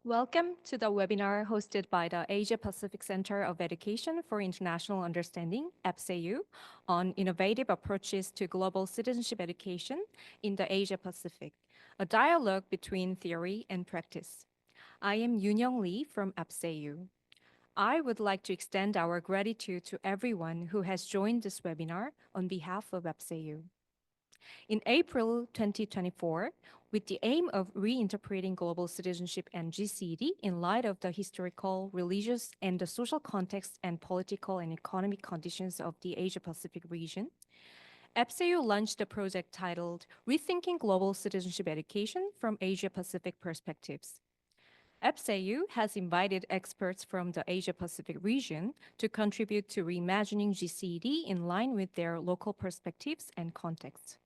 Welcome to the webinar hosted by the Asia Pacific Center of Education for International Understanding, APCEIU, on innovative approaches to global citizenship education in the Asia Pacific, a dialogue between theory and practice. I am Yoon Lee from APCEIU. I would like to extend our gratitude to everyone who has joined this webinar on behalf of APCEIU. In April 2024, with the aim of reinterpreting global citizenship and GCED in light of the historical, religious, and the social context and political and economic conditions of the Asia-Pacific region, APCEIU launched a project titled Rethinking Global Citizenship Education from Asia-Pacific Perspectives. APCEIU has invited experts from the Asia-Pacific region to contribute to reimagining GCED in line with their local perspectives and contexts.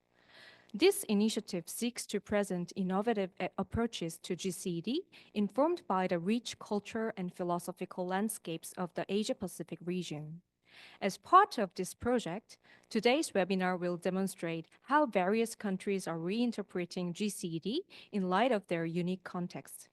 This initiative seeks to present innovative approaches to GCED informed by the rich culture and philosophical landscapes of the Asia-Pacific region. As part of this project, today's webinar will demonstrate how various countries are reinterpreting GCED in light of their unique context.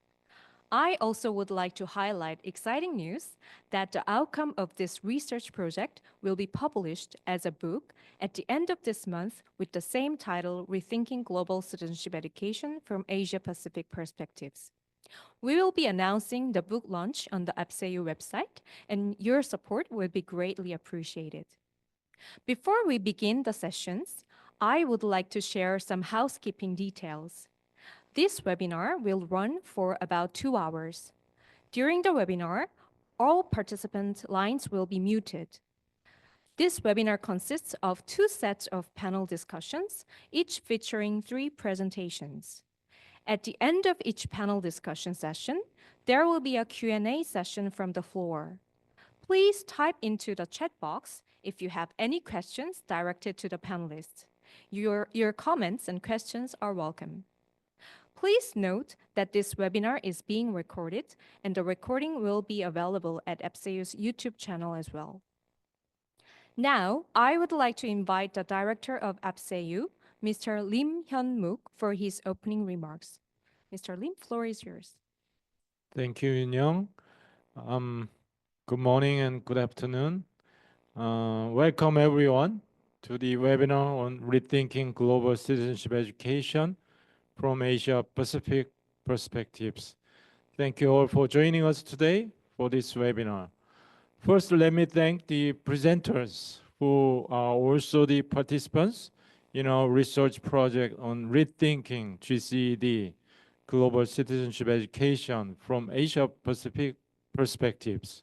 I also would like to highlight exciting news that the outcome of this research project will be published as a book at the end of this month with the same title, Rethinking Global Citizenship Education from Asia-Pacific Perspectives. We will be announcing the book launch on the APCEIU website, and your support would be greatly appreciated. Before we begin the sessions, I would like to share some housekeeping details. This webinar will run for about 2 hours. During the webinar, all participant lines will be muted. This webinar consists of 2 sets of panel discussions, each featuring 3 presentations. At the end of each panel discussion session, there will be a Q&A session from the floor. Please type into the chat box if you have any questions directed to the panelists. Your comments and questions are welcome. Please note that this webinar is being recorded, and the recording will be available at APCEIU's YouTube channel as well. Now, I would like to invite the Director of APCEIU, Mr. Lim Hyun-mook, for his opening remarks. Mr. Lim, floor is yours. Thank you, Yoon. Good morning and good afternoon. Welcome everyone to the webinar on Rethinking Global Citizenship Education from Asia Pacific Perspectives. Thank you all for joining us today for this webinar. First, let me thank the presenters who are also the participants in our research project on rethinking GCED, Global Citizenship Education from Asia Pacific Perspectives.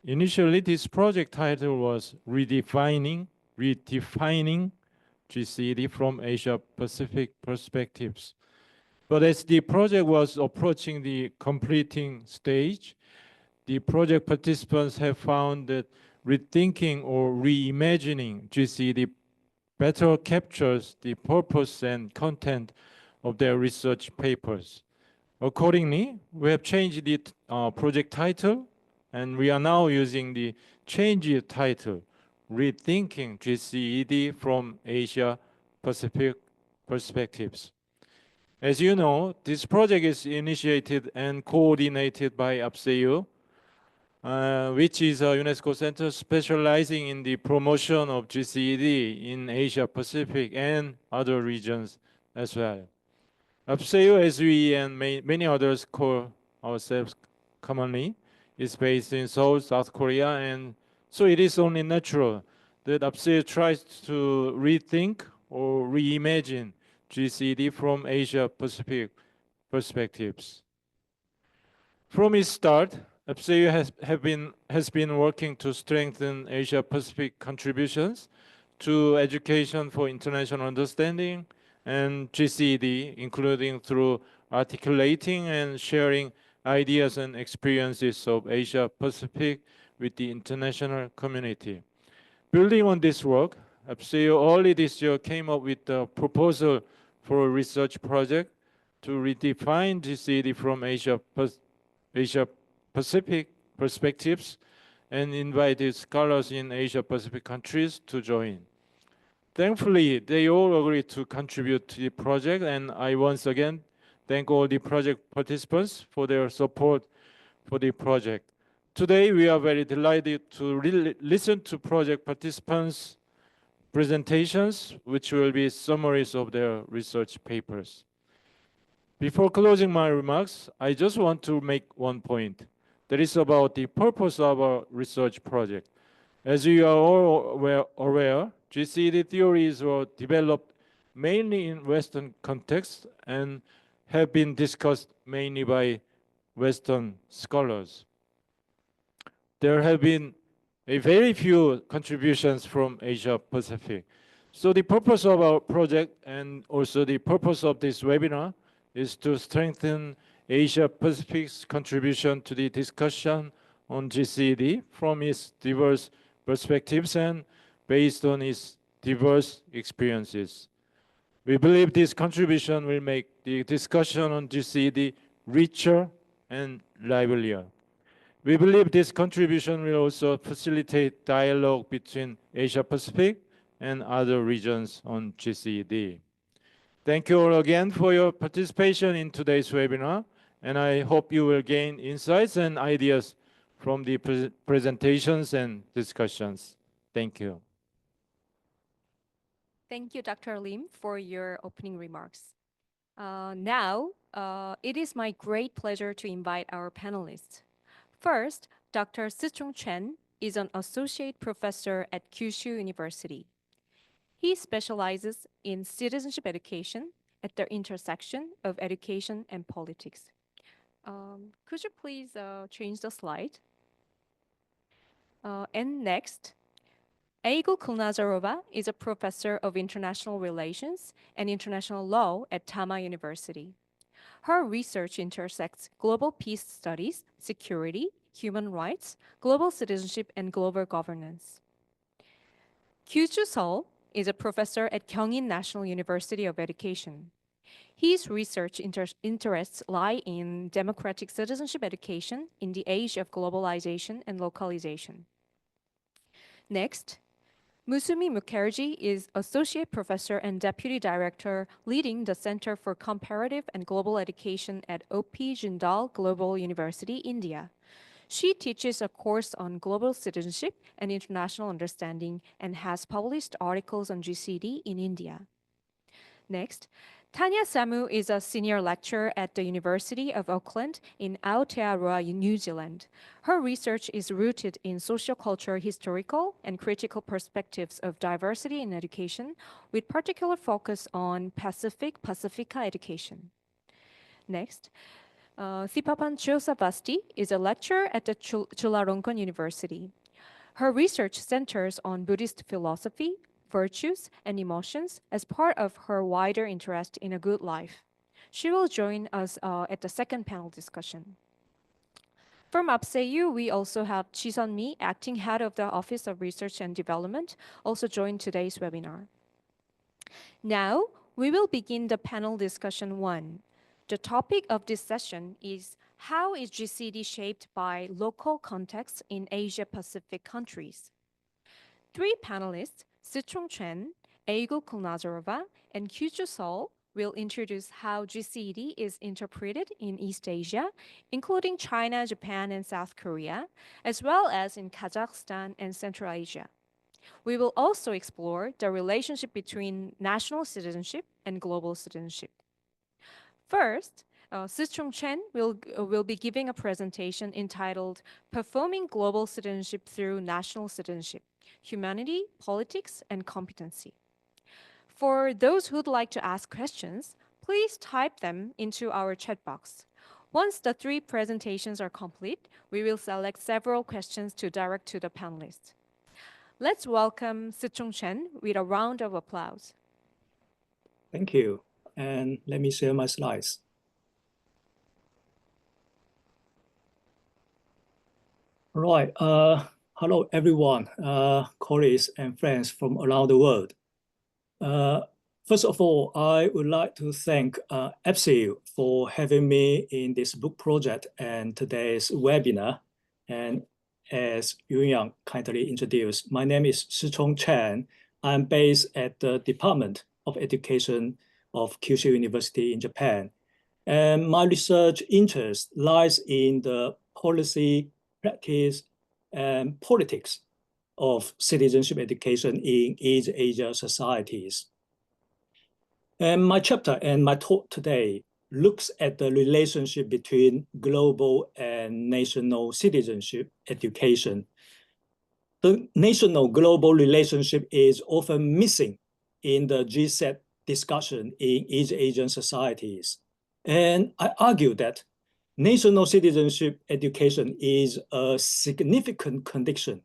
Initially, this project title was Redefining GCED from Asia Pacific Perspectives. But as the project was approaching the completing stage, the project participants have found that rethinking or reimagining GCED better captures the purpose and content of their research papers. Accordingly, we have changed the project title, and we are now using the changed title, Rethinking GCED from Asia Pacific Perspectives. As you know, this project is initiated and coordinated by APCEIU, which is a UNESCO center specializing in the promotion of GCED in Asia Pacific and other regions as well. APCEIU, as we and many others call ourselves commonly, is based in Seoul, South Korea, and so it is only natural that APCEIU tries to rethink or reimagine GCED from Asia Pacific perspectives. From its start, APCEIU has been working to strengthen Asia Pacific contributions to education for international understanding and GCED, including through articulating and sharing ideas and experiences of Asia Pacific with the international community. Building on this work, APCEIU early this year came up with a proposal for a research project to redefine GCED from Asia Pacific perspectives and invited scholars in Asia Pacific countries to join. Thankfully, they all agreed to contribute to the project, and I once again thank all the project participants for their support for the project. Today, we are very delighted to listen to project participants' presentations, which will be summaries of their research papers. Before closing my remarks, I just want to make one point. That is about the purpose of our research project. As you are all aware, GCED theories were developed mainly in Western context and have been discussed mainly by Western scholars. There have been a very few contributions from Asia Pacific. So the purpose of our project and also the purpose of this webinar is to strengthen Asia Pacific's contribution to the discussion on GCED from its diverse perspectives and based on its diverse experiences. We believe this contribution will make the discussion on GCED richer and livelier. We believe this contribution will also facilitate dialogue between Asia Pacific and other regions on GCED. Thank you all again for your participation in today's webinar, and I hope you will gain insights and ideas from the presentations and discussions. Thank you. Thank you, Dr. Lim, for your opening remarks. Now, it is my great pleasure to invite our panelists. First, Dr. Sichung Chen is an associate professor at Kyushu University. He specializes in citizenship education at the intersection of education and politics. Could you please change the slide? And next, Aigul Kulnazarova is a professor of international relations and international law at Tama University. Her research intersects global peace studies, security, human rights, global citizenship, and global governance. Kyushu Seoul is a professor at Gyeongin National University of Education. His research interests lie in democratic citizenship education in the age of globalization and localization. Next, Musumi Mukherjee is Associate Professor and Deputy Director leading the Center for Comparative and Global Education at O.P. Jindal Global University, India. She teaches a course on global citizenship and international understanding and has published articles on GCED in India. Next, Tanya Samu is a senior lecturer at the University of Auckland in Aotearoa, New Zealand. Her research is rooted in sociocultural, historical, and critical perspectives of diversity in education, with particular focus on Pacifica education. Next, Sipapan Chiosavasti is a lecturer at the Chulalongkorn University. Her research centers on Buddhist philosophy, virtues, and emotions as part of her wider interest in a good life. She will join us at the second panel discussion. From APCEIU, we also have Chi-Sun Mi, Acting Head of the Office of Research and Development, also joined today's webinar. Now, we will begin the panel discussion 1. The topic of this session is how is GCED shaped by local contexts in Asia-Pacific countries? 3 panelists, Sichung Chen, Aigul Kulnazarova, and Kyushu Seoul will introduce how GCED is interpreted in East Asia, including China, Japan, and South Korea, as well as in Kazakhstan and Central Asia. We will also explore the relationship between national citizenship and global citizenship. First, Sichung Chen will be giving a presentation entitled Performing Global Citizenship Through National Citizenship, Humanity, Politics, and Competency. For those who'd like to ask questions, please type them into our chat box. Once the 3 presentations are complete, we will select several questions to direct to the panelists. Let's welcome Sichung Chen with a round of applause. Thank you. And let me share my slides. All right. Hello, everyone, colleagues and friends from around the world. First of all, I would like to thank APCEIU for having me in this book project and today's webinar. And as Yunyang kindly introduced, my name is Sichung Chen. I'm based at the Department of Education of Kyushu University in Japan. And my research interest lies in the policy, practice, and politics of citizenship education in East Asia societies. And my chapter and my talk today looks at the relationship between global and national citizenship education. The national-global relationship is often missing in the GCED discussion in East Asian societies. And I argue that national citizenship education is a significant condition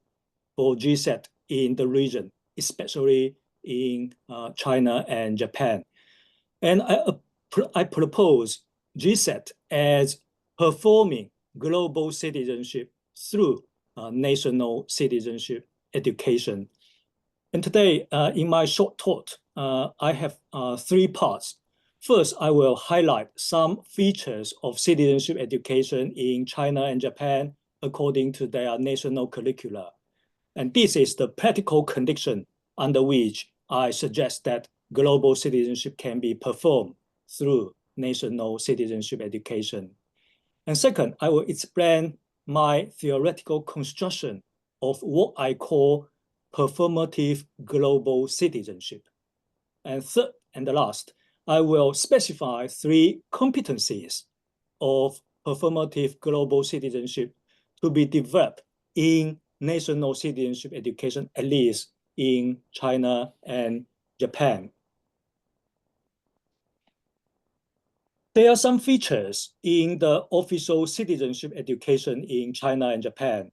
for GCED in the region, especially in China and Japan. And I propose GCED as performing global citizenship through national citizenship education. And today, in my short talk, I have 3 parts. First, I will highlight some features of citizenship education in China and Japan according to their national curricula. And this is the practical condition under which I suggest that global citizenship can be performed through national citizenship education. And second, I will explain my theoretical construction of what I call performative global citizenship. And third and the last, I will specify 3 competencies of performative global citizenship to be developed in national citizenship education, at least in China and Japan. There are some features in the official citizenship education in China and Japan.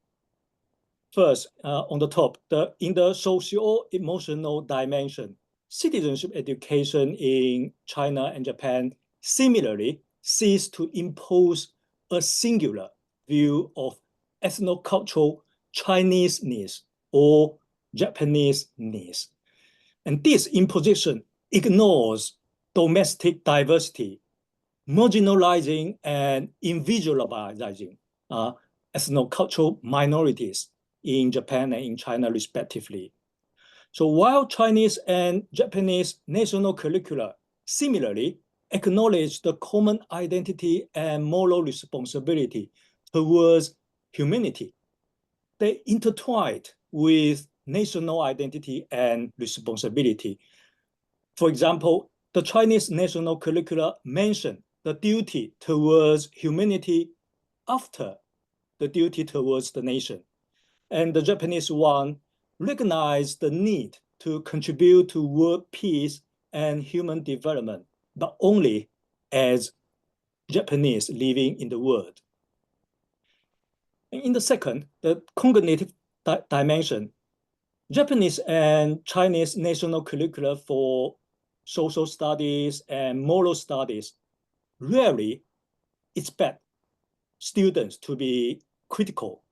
First, on the top, in the socio-emotional dimension, citizenship education in China and Japan similarly seeks to impose a singular view of ethnocultural Chinese-ness or Japanese-ness. And this imposition ignores domestic diversity, marginalizing and individualizing ethnocultural minorities in Japan and in China, respectively. So while Chinese and Japanese national curricula similarly acknowledge the common identity and moral responsibility towards humanity, they intertwine with national identity and responsibility. For example, the Chinese national curricula mention the duty towards humanity after the duty towards the nation. And the Japanese one recognize the need to contribute to world peace and human development, but only as Japanese living in the world. In the second, the cognitive dimension, Japanese and Chinese national curricula for social studies and moral studies rarely expect students to be critical,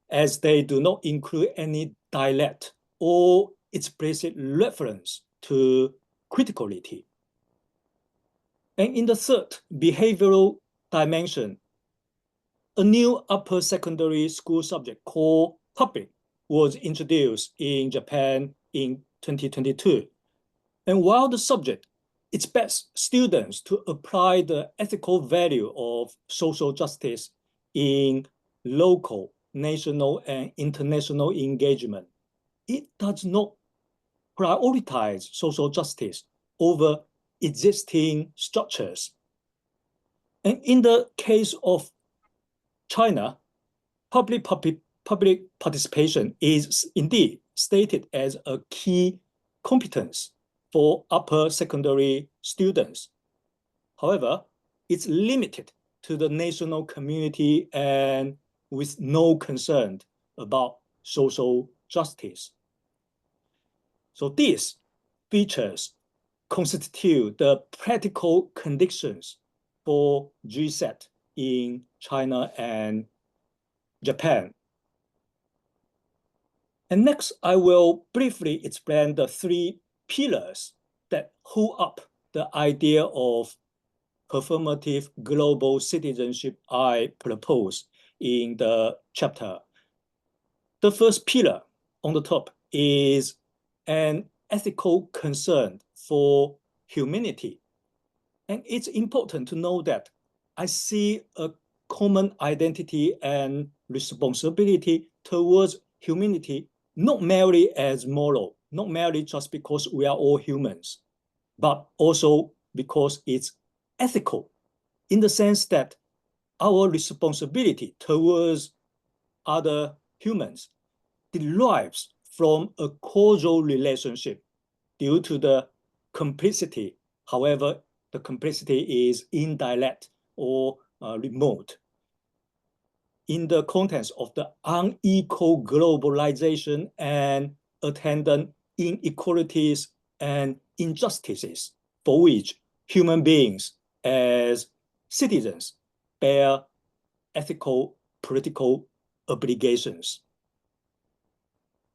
as they do not include any dialect or explicit reference to criticality. And in the third, behavioral dimension, a new upper secondary school subject called public was introduced in Japan in 2022. And while the subject expects students to apply the ethical value of social justice in local, national, and international engagement, it does not prioritize social justice over existing structures. And in the case of China, public participation is indeed stated as a key competence for upper secondary students. However, it's limited to the national community and with no concern about social justice. So these features constitute the practical conditions for GCED in China and Japan. And next, I will briefly explain the 3 pillars that hold up the idea of performative global citizenship I propose in the chapter. The first pillar on the top is an ethical concern for humanity. And it's important to know that I see a common identity and responsibility towards humanity, not merely as moral, not merely just because we are all humans, but also because it's ethical, in the sense that our responsibility towards other humans derives from a causal relationship due to the complicity. However, the complicity is indirect or remote. In the context of the unequal globalization and attendant inequalities and injustices for which human beings as citizens bear ethical, political obligations.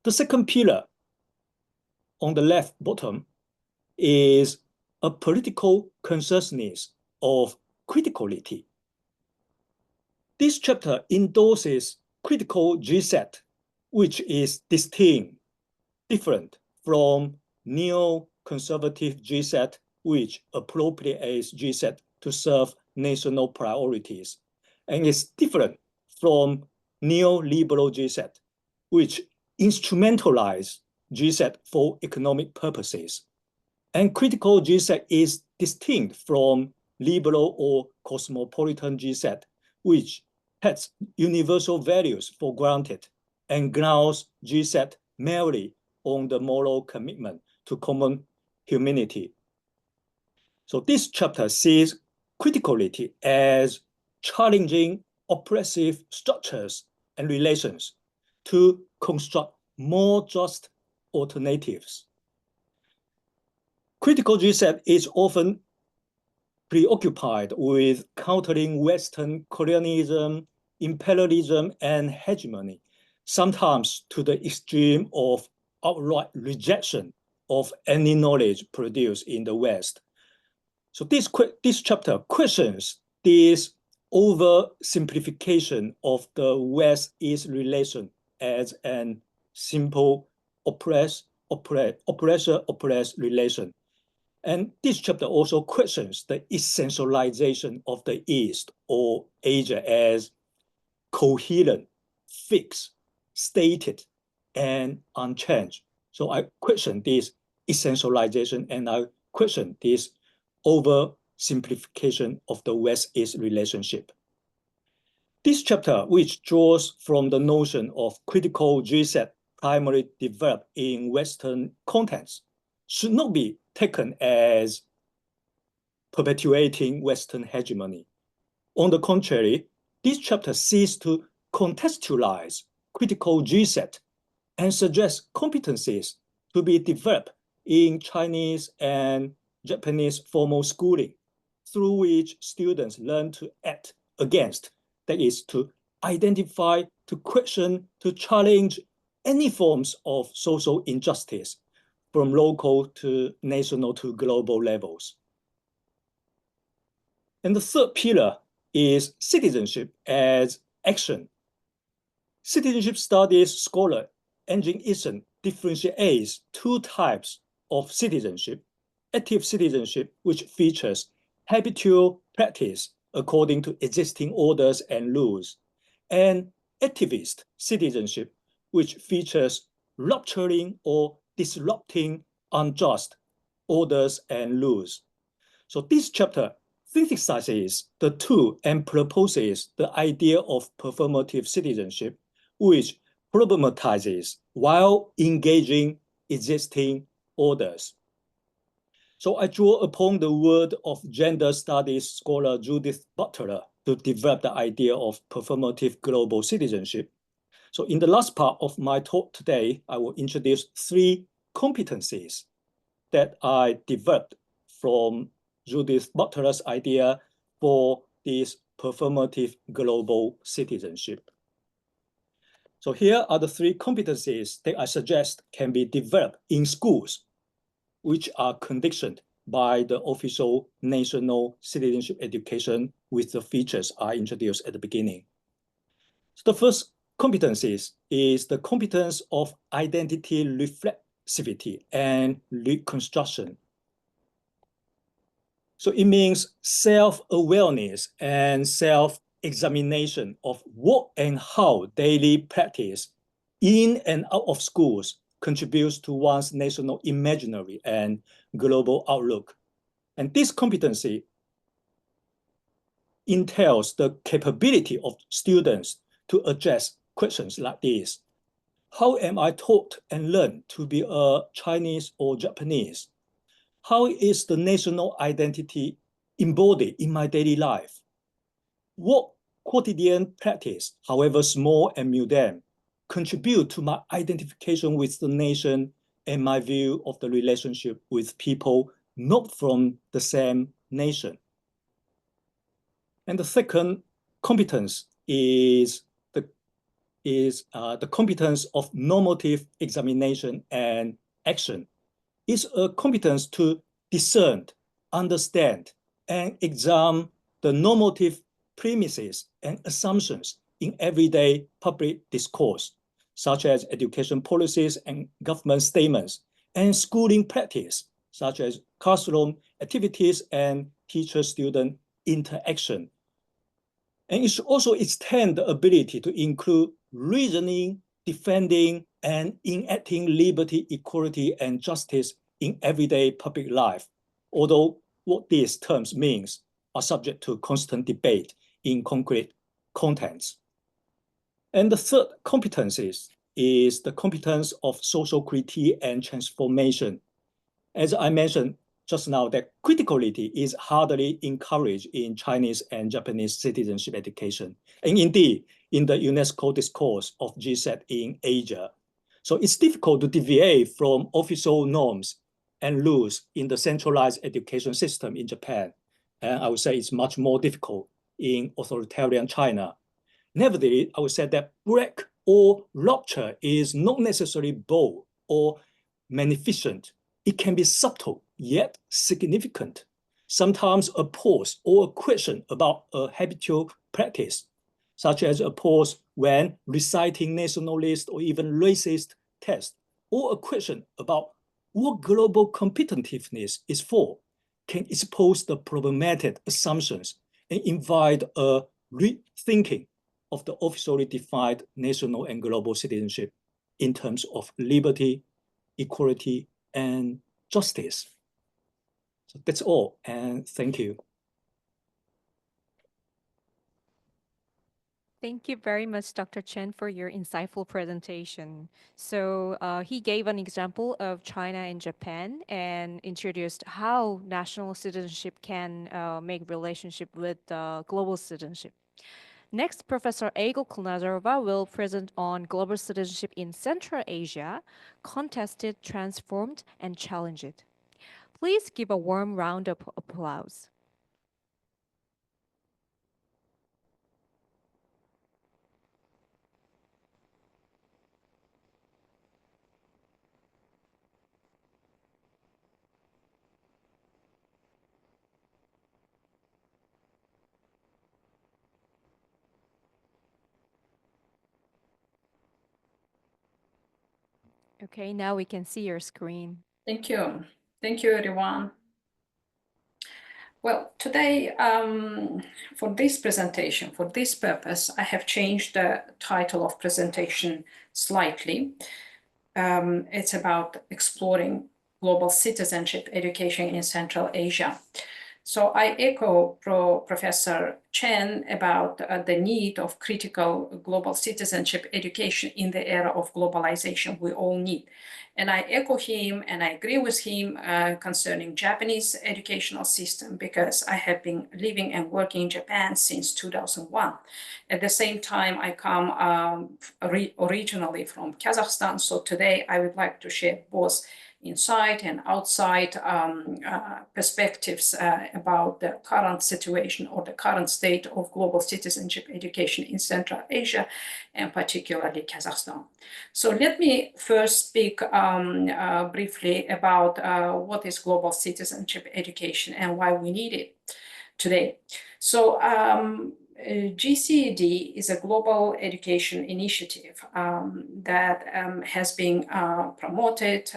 The second pillar on the left bottom is a political consciousness of criticality. This chapter endorses critical GCED, which is distinct, different from neo-conservative GCED, which appropriates GCED to serve national priorities, and is different from neoliberal GCED, which instrumentalizes GCED for economic purposes. And critical GCED is distinct from liberal or cosmopolitan GCED, which has universal values for granted and grounds GCED merely on the moral commitment to common humanity. So this chapter sees criticality as challenging oppressive structures and relations to construct more just alternatives. Critical GCED is often preoccupied with countering Western colonialism, imperialism, and hegemony, sometimes to the extreme of outright rejection of any knowledge produced in the West. So this chapter questions this oversimplification of the West-East relation as an simple oppressor-oppressed relation. And this chapter also questions the essentialization of the East or Asia as coherent, fixed, stated, and unchanged. So I question this essentialization and I question this oversimplification of the West-East relationship. This chapter, which draws from the notion of critical GCED primarily developed in Western contexts, should not be taken as perpetuating Western hegemony. On the contrary, this chapter seeks to contextualize critical GCED and suggests competencies to be developed in Chinese and Japanese formal schooling, through which students learn to act against, that is, to identify, to question, to challenge any forms of social injustice from local to national to global levels. And the third pillar is citizenship as action. Citizenship studies scholar Engin Eason differentiates two types of citizenship: active citizenship, which features habitual practice according to existing orders and rules, and activist citizenship, which features rupturing or disrupting unjust orders and rules. So this chapter synthesizes the two and proposes the idea of performative citizenship, which problematizes while engaging existing orders. So I draw upon the word of gender studies scholar Judith Butler to develop the idea of performative global citizenship. So in the last part of my talk today, I will introduce three competencies that I developed from Judith Butler's idea for this performative global citizenship. So here are the three competencies that I suggest can be developed in schools, which are conditioned by the official national citizenship education with the features I introduced at the beginning. So the first competencies is the competence of identity reflexivity and reconstruction. So it means self-awareness and self-examination of what and how daily practice in and out of schools contributes to one's national imaginary and global outlook. And this competency entails the capability of students to address questions like this. How am I taught and learned to be a Chinese or Japanese? How is the national identity embodied in my daily life? What quotidian practice, however small and mundane, contribute to my identification with the nation and my view of the relationship with people not from the same nation? And the second competence is the competence of normative examination and action. It's a competence to discern, understand, and examine the normative premises and assumptions in everyday public discourse, such as education policies and government statements, and schooling practice, such as classroom activities and teacher-student interaction. And it should also extend the ability to include reasoning, defending, and enacting liberty, equality, and justice in everyday public life, although what these terms means are subject to constant debate in concrete contents. And the third competence is the competence of social critique and transformation. As I mentioned just now, that criticality is hardly encouraged in Chinese and Japanese citizenship education. And indeed, in the UNESCO discourse of GCED in Asia. So it's difficult to deviate from official norms and rules in the centralized education system in Japan. And I would say it's much more difficult in authoritarian China. Nevertheless, I would say that break or rupture is not necessarily bold or magnificent. It can be subtle, yet significant. Sometimes a pause or a question about a habitual practice, such as a pause when reciting nationalist or even racist text, or a question about what global competitiveness is for, can expose the problematic assumptions and invite a rethinking of the officially defined national and global citizenship in terms of liberty, equality, and justice. So that's all, and thank you. Thank you very much, Dr. Chen, for your insightful presentation. So he gave an example of China and Japan and introduced how national citizenship can make relationship with global citizenship. Next, Professor Egil Kulnazarova will present on global citizenship in Central Asia, contested, transformed, and challenged. Please give a warm round of applause. Okay, now we can see your screen. Thank you. Thank you, everyone. Well, today, for this presentation, for this purpose, I have changed the title of presentation slightly. It's about exploring global citizenship education in Central Asia. So I echo Professor Chen about the need of critical global citizenship education in the era of globalization we all need. And I echo him and I agree with him concerning Japanese educational system, because I have been living and working in Japan since 2001. At the same time, I come originally from Kazakhstan. So today I would like to share both inside and outside perspectives about the current situation or the current state of global citizenship education in Central Asia, and particularly Kazakhstan. So let me first speak briefly about what is global citizenship education and why we need it today. So GCED is a global education initiative that has been promoted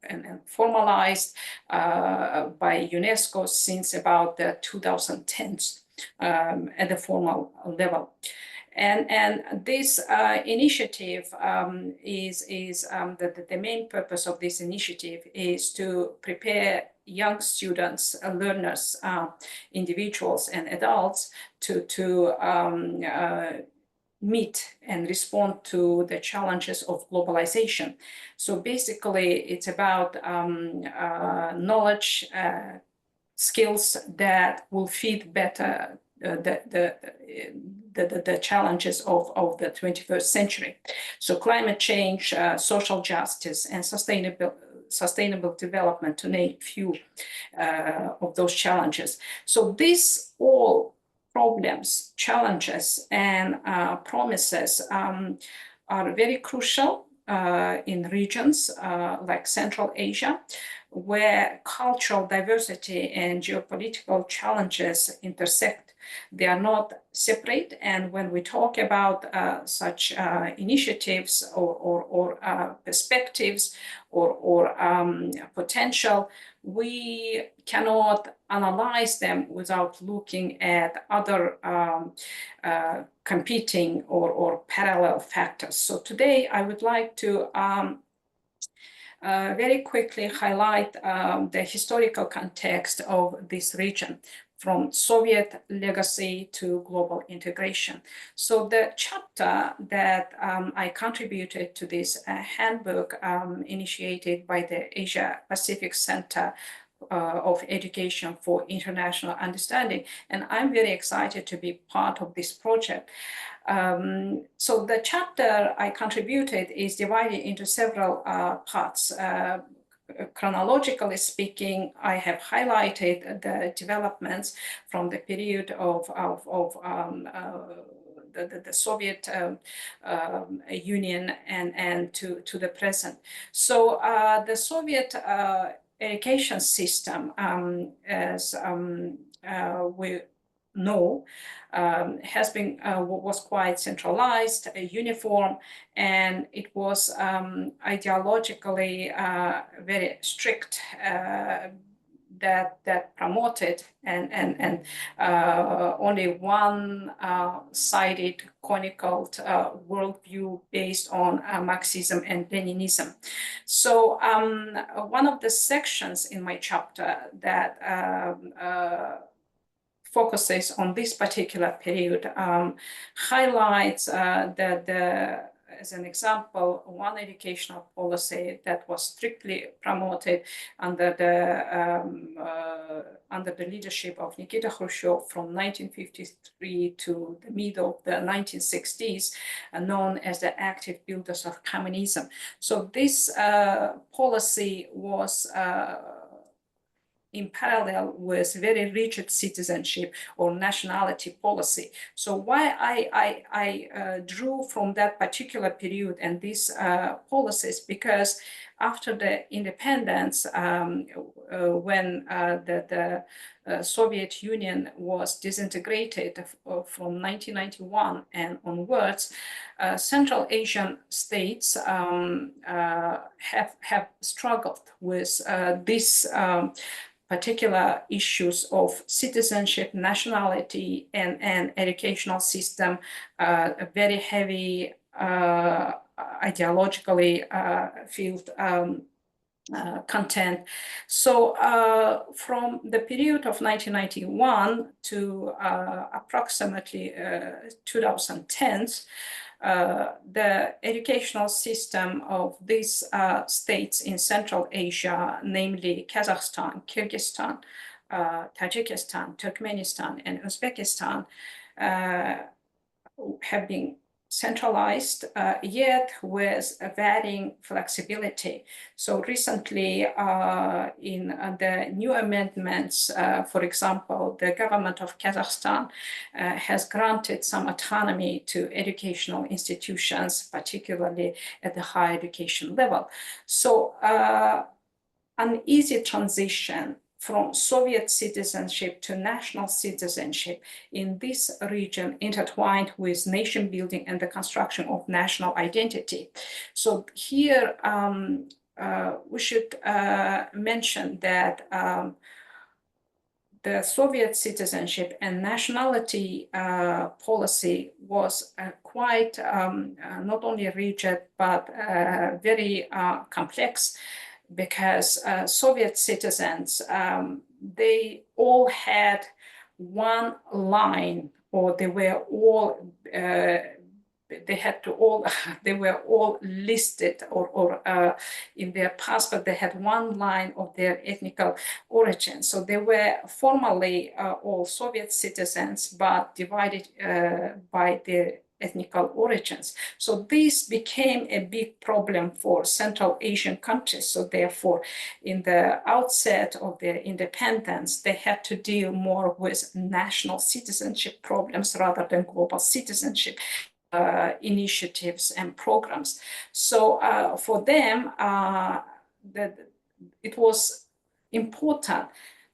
and formalized by UNESCO since about the 2010s at the formal level. And this initiative the main purpose of this initiative is to prepare young students, learners, individuals and adults to meet and respond to the challenges of globalization. So basically it's about knowledge, skills that will fit better the challenges of the 21st century. So climate change, social justice, and sustainable development, to name a few of those challenges. So these all problems, challenges, and promises are very crucial in regions like Central Asia, where cultural diversity and geopolitical challenges intersect. They are not separate, and when we talk about such initiatives or perspectives or potential, we cannot analyze them without looking at other competing or parallel factors. So today I would like to very quickly highlight the historical context of this region, from Soviet legacy to global integration. So the chapter that I contributed to this handbook initiated by the Asia Pacific Center of Education for International Understanding, and I'm very excited to be part of this project. So the chapter I contributed is divided into several parts. Chronologically speaking, I have highlighted the developments from the period of the Soviet Union and to the present. So the Soviet education system, as we know, was quite centralized, uniform, and it was ideologically very strict, that promoted and only one-sided conical worldview based on Marxism and Leninism. So one of the sections in my chapter that focuses on this particular period highlights as an example, one educational policy that was strictly promoted under the leadership of Nikita Khrushchev from 1953 to the middle of the 1960s, known as the active builders of communism. So this policy was in parallel with very rigid citizenship or nationality policy. So why I drew from that particular period and these policies, because after the independence, when the Soviet Union was disintegrated from 1991 and onwards, Central Asian states have struggled with this particular issues of citizenship, nationality, and educational system, a very heavy ideologically filled content. So from the period of 1991 to approximately 2010s, the educational system of these states in Central Asia, namely Kazakhstan, Kyrgyzstan, Tajikistan, Turkmenistan, and Uzbekistan, have been centralized, yet with varying flexibility. So recently, in the new amendments, for example, the government of Kazakhstan has granted some autonomy to educational institutions, particularly at the higher education level. So an easy transition from Soviet citizenship to national citizenship in this region, intertwined with nation building and the construction of national identity. So here, we should mention that the Soviet citizenship and nationality policy was quite not only rigid, but very complex, because Soviet citizens, they all had one line, or they were all they were all listed, or in their passport they had one line of their ethnical origin. So they were formally all Soviet citizens, but divided by their ethnical origins. So this became a big problem for Central Asian countries. So therefore, in the outset of their independence, they had to deal more with national citizenship problems rather than global citizenship initiatives and programs. So for them, it was important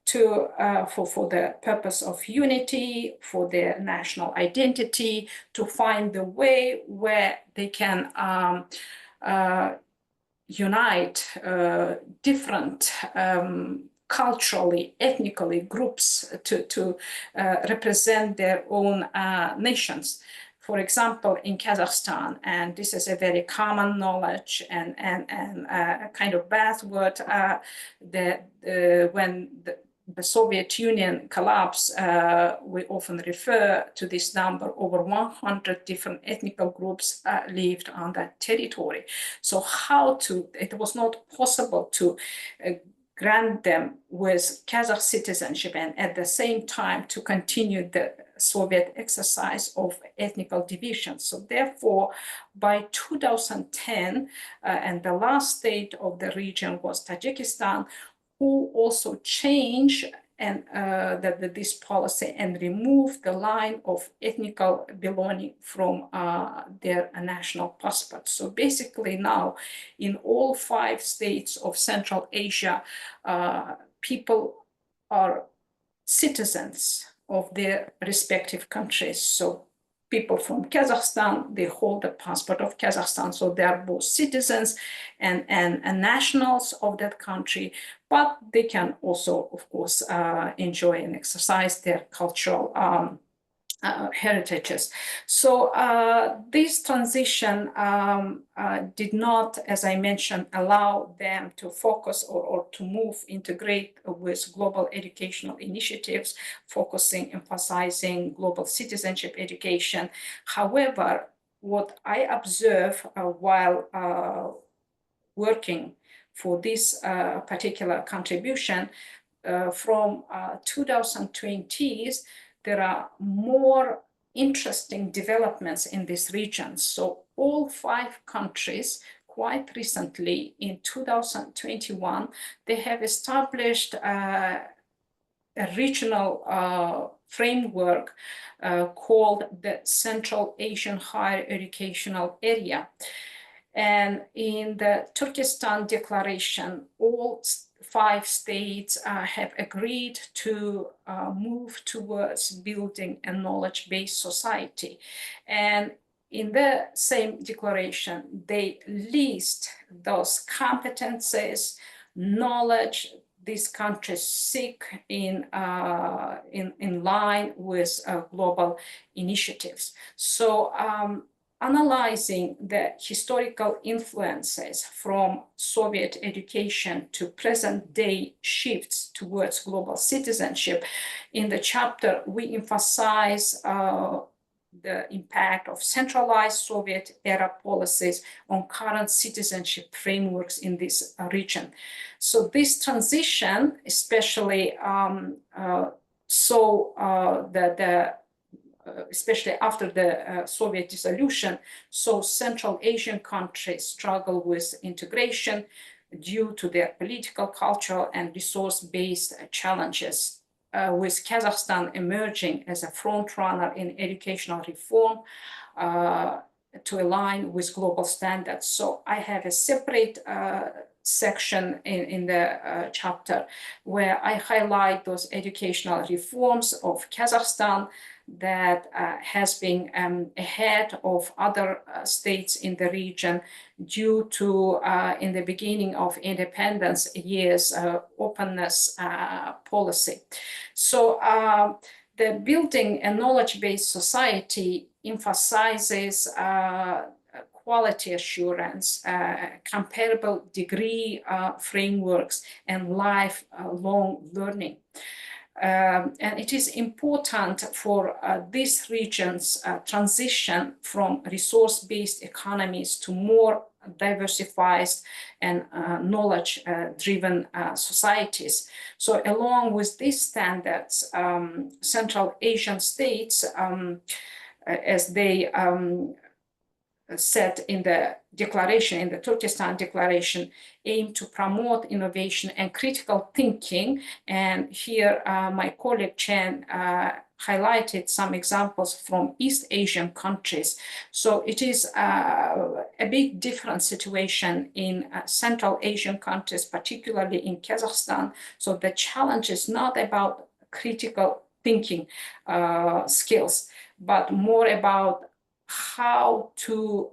to for the purpose of unity, for their national identity, to find the way where they can unite different culturally, ethnically groups to represent their own nations. For example, in Kazakhstan, and this is a very common knowledge and a kind of buzzword, when the Soviet Union collapsed, we often refer to this number. Over 100 different ethnic groups lived on that territory. So it was not possible to grant them with Kazakh citizenship and at the same time to continue the Soviet exercise of ethnical division. So therefore, by 2010, and the last state of the region was Tajikistan, who also changed and this policy and removed the line of ethnical belonging from their national passport. So basically now, in all 5 states of Central Asia, people are citizens of their respective countries. So people from Kazakhstan, they hold the passport of Kazakhstan, so they are both citizens and nationals of that country, but they can also, of course, enjoy and exercise their cultural heritages. So this transition did not, as I mentioned, allow them to focus or to integrate with global educational initiatives, emphasizing global citizenship education. However, what I observe while working for this particular contribution from 2020s, there are more interesting developments in this region. So all 5 countries, quite recently in 2021, they have established a regional framework called the Central Asian Higher Educational Area. And in the Turkestan Declaration, all 5 states have agreed to move towards building a knowledge-based society. And in the same declaration, they list those competences, knowledge these countries seek in line with global initiatives. So analyzing the historical influences from Soviet education to present-day shifts towards global citizenship, in the chapter we emphasize the impact of centralized Soviet-era policies on current citizenship frameworks in this region. So this transition, especially especially after the Soviet dissolution, so Central Asian countries struggle with integration due to their political, cultural, and resource-based challenges, with Kazakhstan emerging as a front-runner in educational reform to align with global standards. So I have a separate section in the chapter where I highlight those educational reforms of Kazakhstan, that has been ahead of other states in the region due to, in the beginning of independence years, openness policy. So the building a knowledge-based society emphasizes quality assurance, comparable degree frameworks, and lifelong learning. And it is important for these regions' transition from resource-based economies to more diversified and knowledge-driven societies. So along with these standards, Central Asian states, as they said in the declaration, in the Turkestan Declaration, aim to promote innovation and critical thinking. And here my colleague Chen highlighted some examples from East Asian countries. So it is a big different situation in Central Asian countries, particularly in Kazakhstan. So the challenge is not about critical thinking skills, but more about how to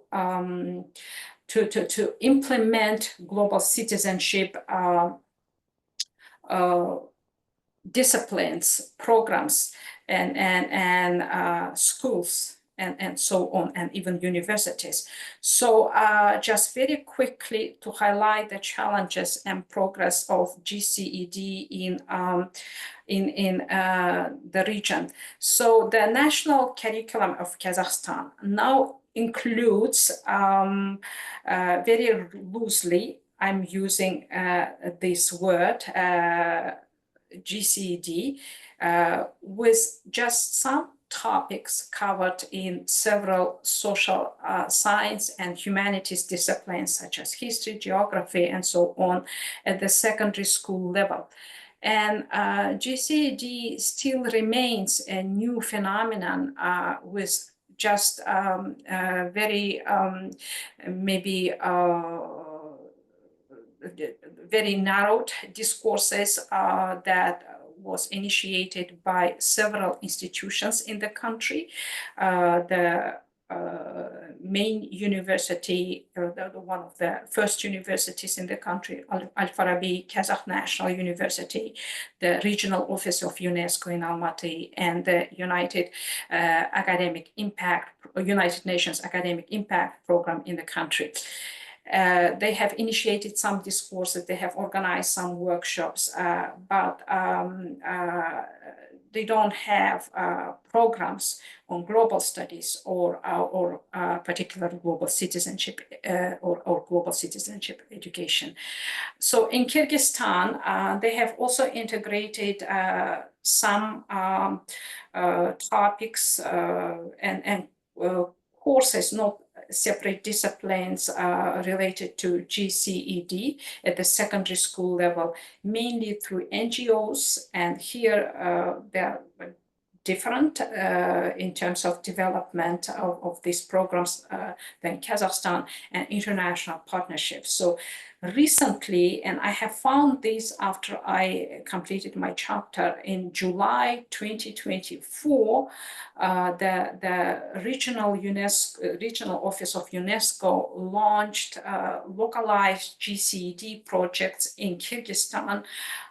implement global citizenship disciplines, programs, and schools, and so on, and even universities. So just very quickly to highlight the challenges and progress of GCED in the region. So the national curriculum of Kazakhstan now includes, very loosely, I'm using this word, GCED, with just some topics covered in several social science and humanities disciplines such as history, geography, and so on at the secondary school level. And GCED still remains a new phenomenon with just very maybe very narrowed discourses that was initiated by several institutions in the country. The main university, one of the first universities in the country, Al-Farabi Kazakh National University, the regional office of UNESCO in Almaty, and the United Nations Academic Impact Program in the country. They have initiated some discourses, they have organized some workshops, but they don't have programs on global studies or particular global citizenship or global citizenship education. So in Kyrgyzstan, they have also integrated some topics and courses, not separate disciplines related to GCED at the secondary school level, mainly through NGOs. And here they're different in terms of development of these programs than Kazakhstan, and international partnerships. So recently, and I have found this after I completed my chapter in July 2024, the regional office of UNESCO launched localized GCED projects in Kyrgyzstan,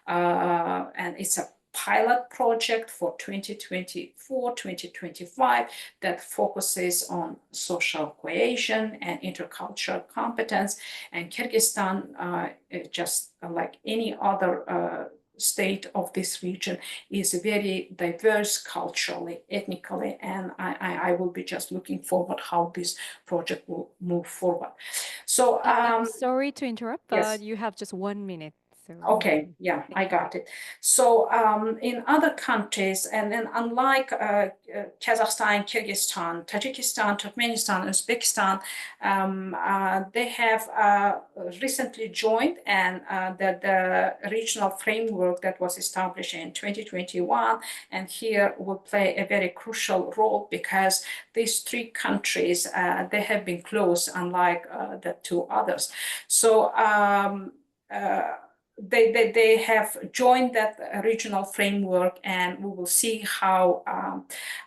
and it's a pilot project for 2024-2025 that focuses on social cohesion and intercultural competence. And Kyrgyzstan, just like any other state of this region, is very diverse culturally, ethnically, and I will be just looking forward how this project will move forward. So I'm sorry to interrupt, but yes. you have just 1 minute. So. Okay, yeah, I got it. So in other countries, and then unlike Kazakhstan, Kyrgyzstan, Tajikistan, Turkmenistan, Uzbekistan, they have recently joined, and the regional framework that was established in 2021, and here will play a very crucial role because these three countries, they have been closed, unlike the two others. So they have joined that regional framework, and we will see how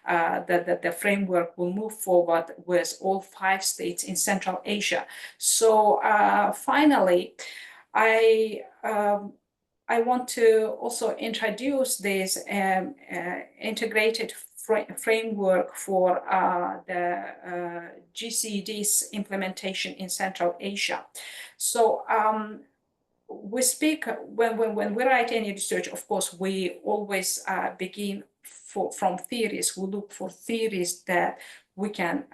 the framework will move forward with all 5 states in Central Asia. So finally, I want to also introduce this integrated framework for the GCED's implementation in Central Asia. So we speak, when we write any research, of course, we always begin from theories. We look for theories that we can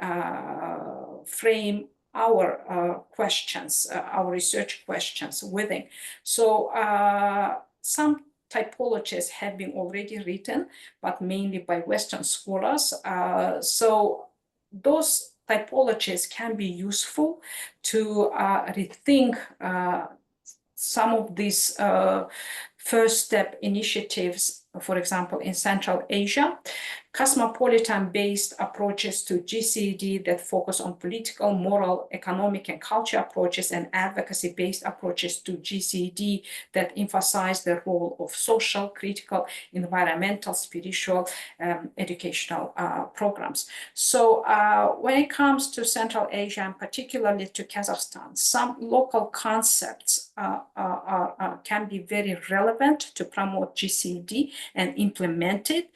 frame our questions, our research questions within. So some typologies have been already written, but mainly by Western scholars. So those typologies can be useful to rethink some of these first step initiatives, for example, in Central Asia. Cosmopolitan-based approaches to GCED that focus on political, moral, economic, and cultural approaches, and advocacy-based approaches to GCED that emphasize the role of social, critical, environmental, spiritual, educational programs. So when it comes to Central Asia, and particularly to Kazakhstan, some local concepts can be very relevant to promote GCED and implement it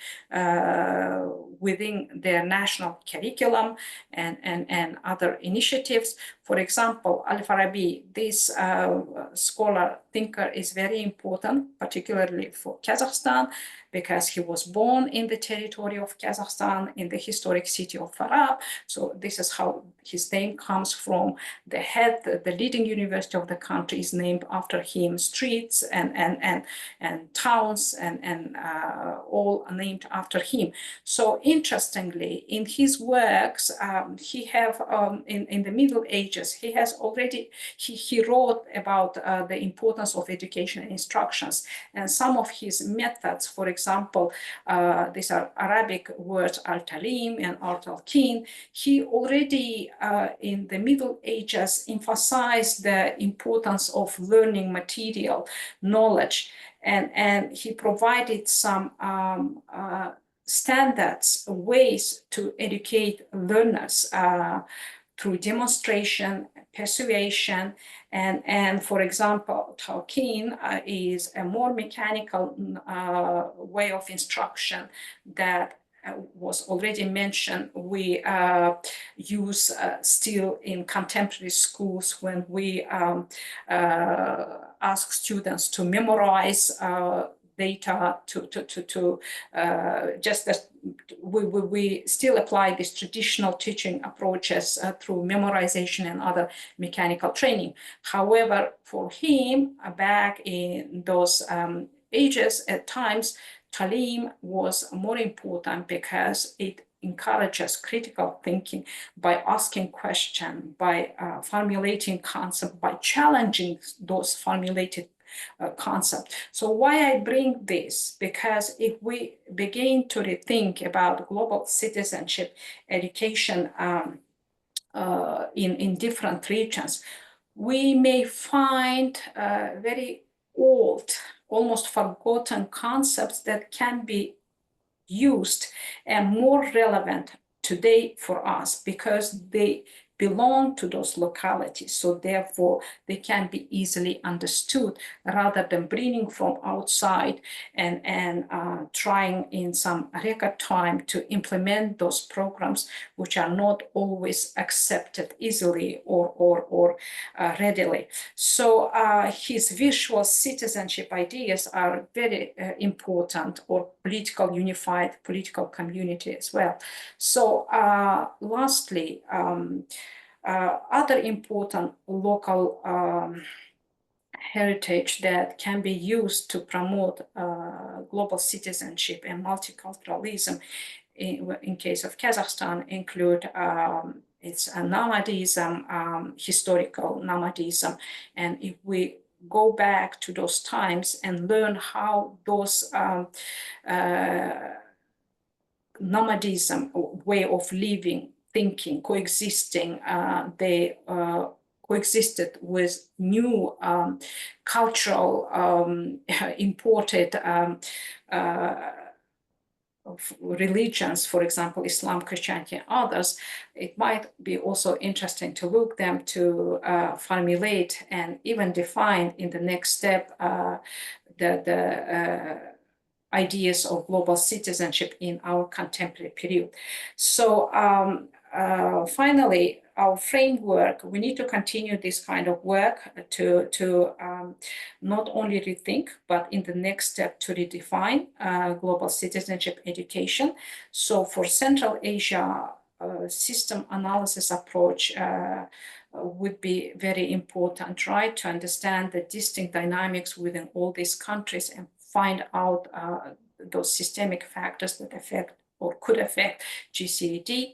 within their national curriculum and other initiatives. For example, Al-Farabi, this scholar thinker, is very important, particularly for Kazakhstan, because he was born in the territory of Kazakhstan, in the historic city of Farab. So this is how his name comes from. The leading university of the country is named after him. Streets and towns and all are named after him. So interestingly, in his works, he have in the Middle Ages, he has already he wrote about the importance of education and instructions, and some of his methods. For example, these are Arabic words, al-talim and al-talqin. He already in the Middle Ages emphasized the importance of learning material, knowledge, and he provided some standards, ways to educate learners through demonstration, persuasion, and for example, talqin is a more mechanical way of instruction that was already mentioned. We use still in contemporary schools when we ask students to memorize data just that we still apply these traditional teaching approaches through memorization and other mechanical training. However, for him, back in those ages, at times, talim was more important because it encourages critical thinking by asking questions, by formulating concepts, by challenging those formulated concept. So why I bring this? Because if we begin to rethink about global citizenship education in different regions, we may find very old, almost forgotten concepts that can be used and more relevant today for us because they belong to those localities. So therefore, they can be easily understood rather than bringing from outside and trying in some record time to implement those programs, which are not always accepted easily or readily. So his visual citizenship ideas are very important, or political unified political community as well. So lastly, other important local heritage that can be used to promote global citizenship and multiculturalism in case of Kazakhstan include its nomadism, historical nomadism. And if we go back to those times and learn how those nomadism way of living, thinking, coexisting, they coexisted with new cultural imported of religions, for example, Islam, Christianity, and others, it might be also interesting to look them to formulate and even define in the next step the ideas of global citizenship in our contemporary period. So finally, our framework, we need to continue this kind of work to not only rethink, but in the next step to redefine global citizenship education. So for Central Asia, system analysis approach would be very important, right? To understand the distinct dynamics within all these countries and find out those systemic factors that affect or could affect GCED,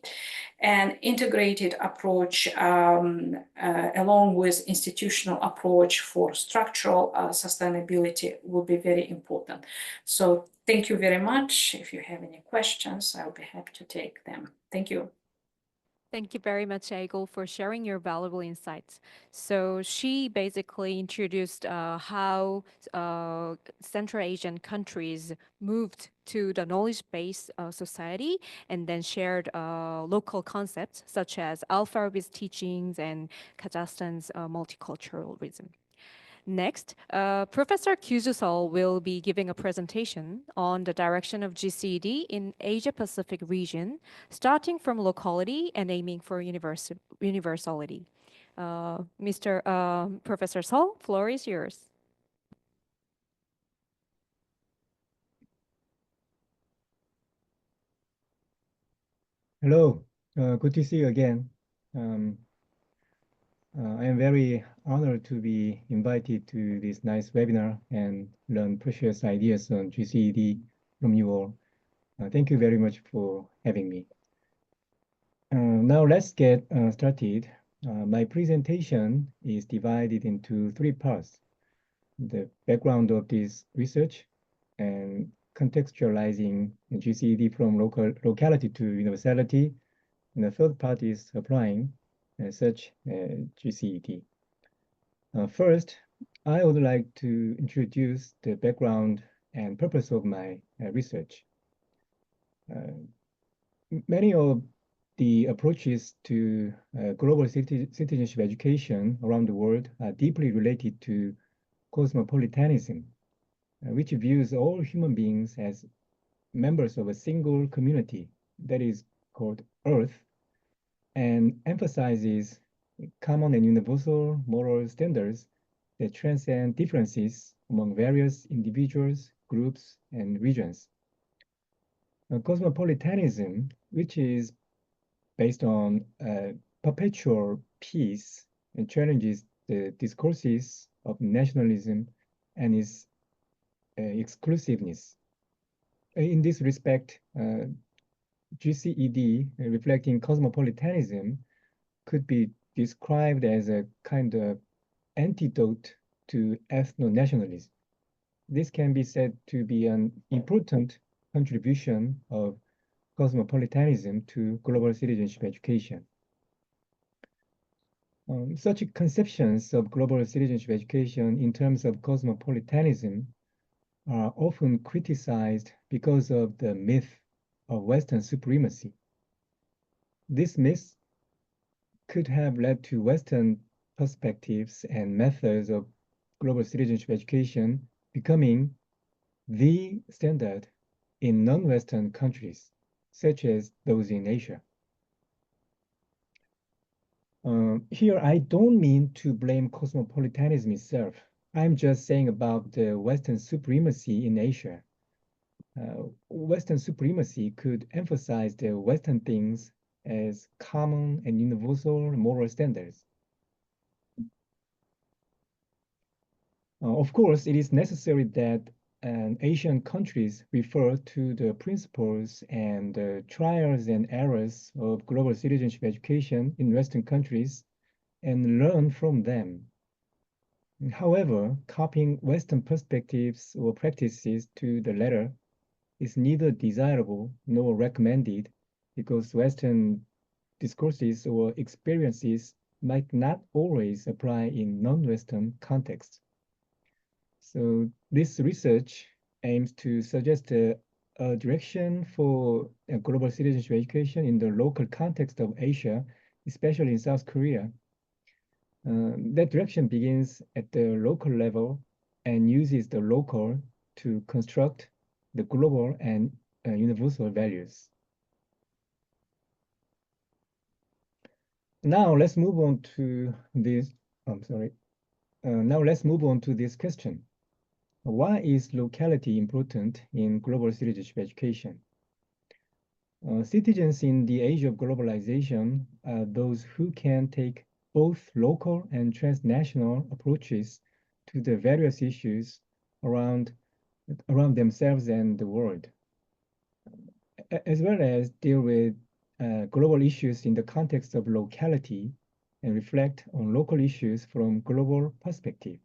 and integrated approach along with institutional approach for structural sustainability will be very important. So thank you very much. If you have any questions, I'll be happy to take them. Thank you. Thank you very much, Aigul, for sharing your valuable insights. So she basically introduced how Central Asian countries moved to the knowledge-based society and then shared local concepts such as Alpha-Arabic teachings and Kazakhstan's multiculturalism. Next, Professor Kyuzu-Seol will be giving a presentation on the direction of GCED in Asia-Pacific region, starting from locality and aiming for universality. Professor Seol, floor is yours. Hello, good to see you again. I am very honored to be invited to this nice webinar and learn precious ideas on GCED from you all. Thank you very much for having me. Now let's get started. My presentation is divided into 3 parts: the background of this research and contextualizing GCED from locality to universality, and the third part is applying such GCED. First, I would like to introduce the background and purpose of my research. Many of the approaches to global citizenship education around the world are deeply related to cosmopolitanism, which views all human beings as members of a single community that is called Earth, and emphasizes common and universal moral standards that transcend differences among various individuals, groups, and regions. Cosmopolitanism, which is based on perpetual peace and challenges the discourses of nationalism and its exclusiveness. In this respect, GCED, reflecting cosmopolitanism, could be described as a kind of antidote to ethno-nationalism. This can be said to be an important contribution of cosmopolitanism to global citizenship education. Such conceptions of global citizenship education in terms of cosmopolitanism are often criticized because of the myth of Western supremacy. This myth could have led to Western perspectives and methods of global citizenship education becoming the standard in non-Western countries, such as those in Asia. Here, I don't mean to blame cosmopolitanism itself. I'm just saying about the Western supremacy in Asia. Western supremacy could emphasize the Western things as common and universal moral standards. Of course, it is necessary that Asian countries refer to the principles and trials and errors of global citizenship education in Western countries and learn from them. However, copying Western perspectives or practices to the letter is neither desirable nor recommended, because Western discourses or experiences might not always apply in non-Western contexts. So this research aims to suggest a direction for global citizenship education in the local context of Asia, especially in South Korea. That direction begins at the local level and uses the local to construct the global and universal values. Now let's move on to this. Now let's move on to this question. Why is locality important in global citizenship education? Citizens in the age of globalization are those who can take both local and transnational approaches to the various issues around themselves and the world, as well as deal with global issues in the context of locality and reflect on local issues from global perspective.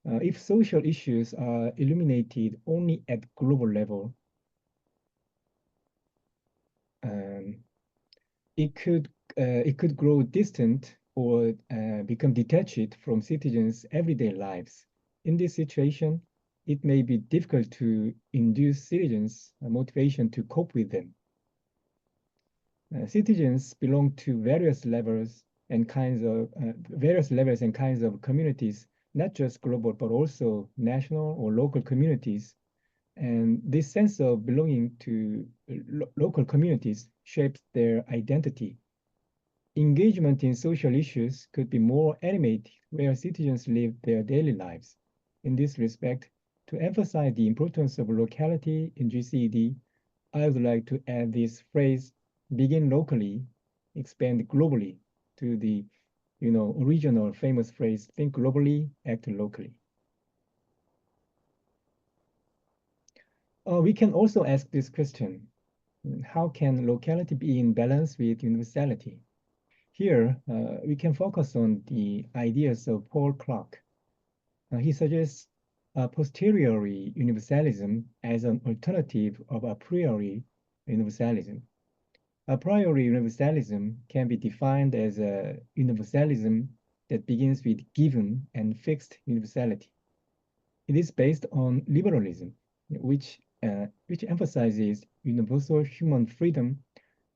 If social issues are illuminated only at global level, it could grow distant or become detached from citizens' everyday lives. In this situation, it may be difficult to induce citizens' motivation to cope with them. Citizens belong to various levels and kinds of communities, not just global, but also national or local communities. And this sense of belonging to local communities shapes their identity. Engagement in social issues could be more animated where citizens live their daily lives. In this respect, to emphasize the importance of locality in GCED, I would like to add this phrase, begin locally, expand globally, to the original famous phrase, think globally, act locally. We can also ask this question, how can locality be in balance with universality? Here, we can focus on the ideas of Paul Clark. He suggests a posteriori universalism as an alternative of a priori universalism. A priori universalism can be defined as a universalism that begins with given and fixed universality. It is based on liberalism, which emphasizes universal human freedom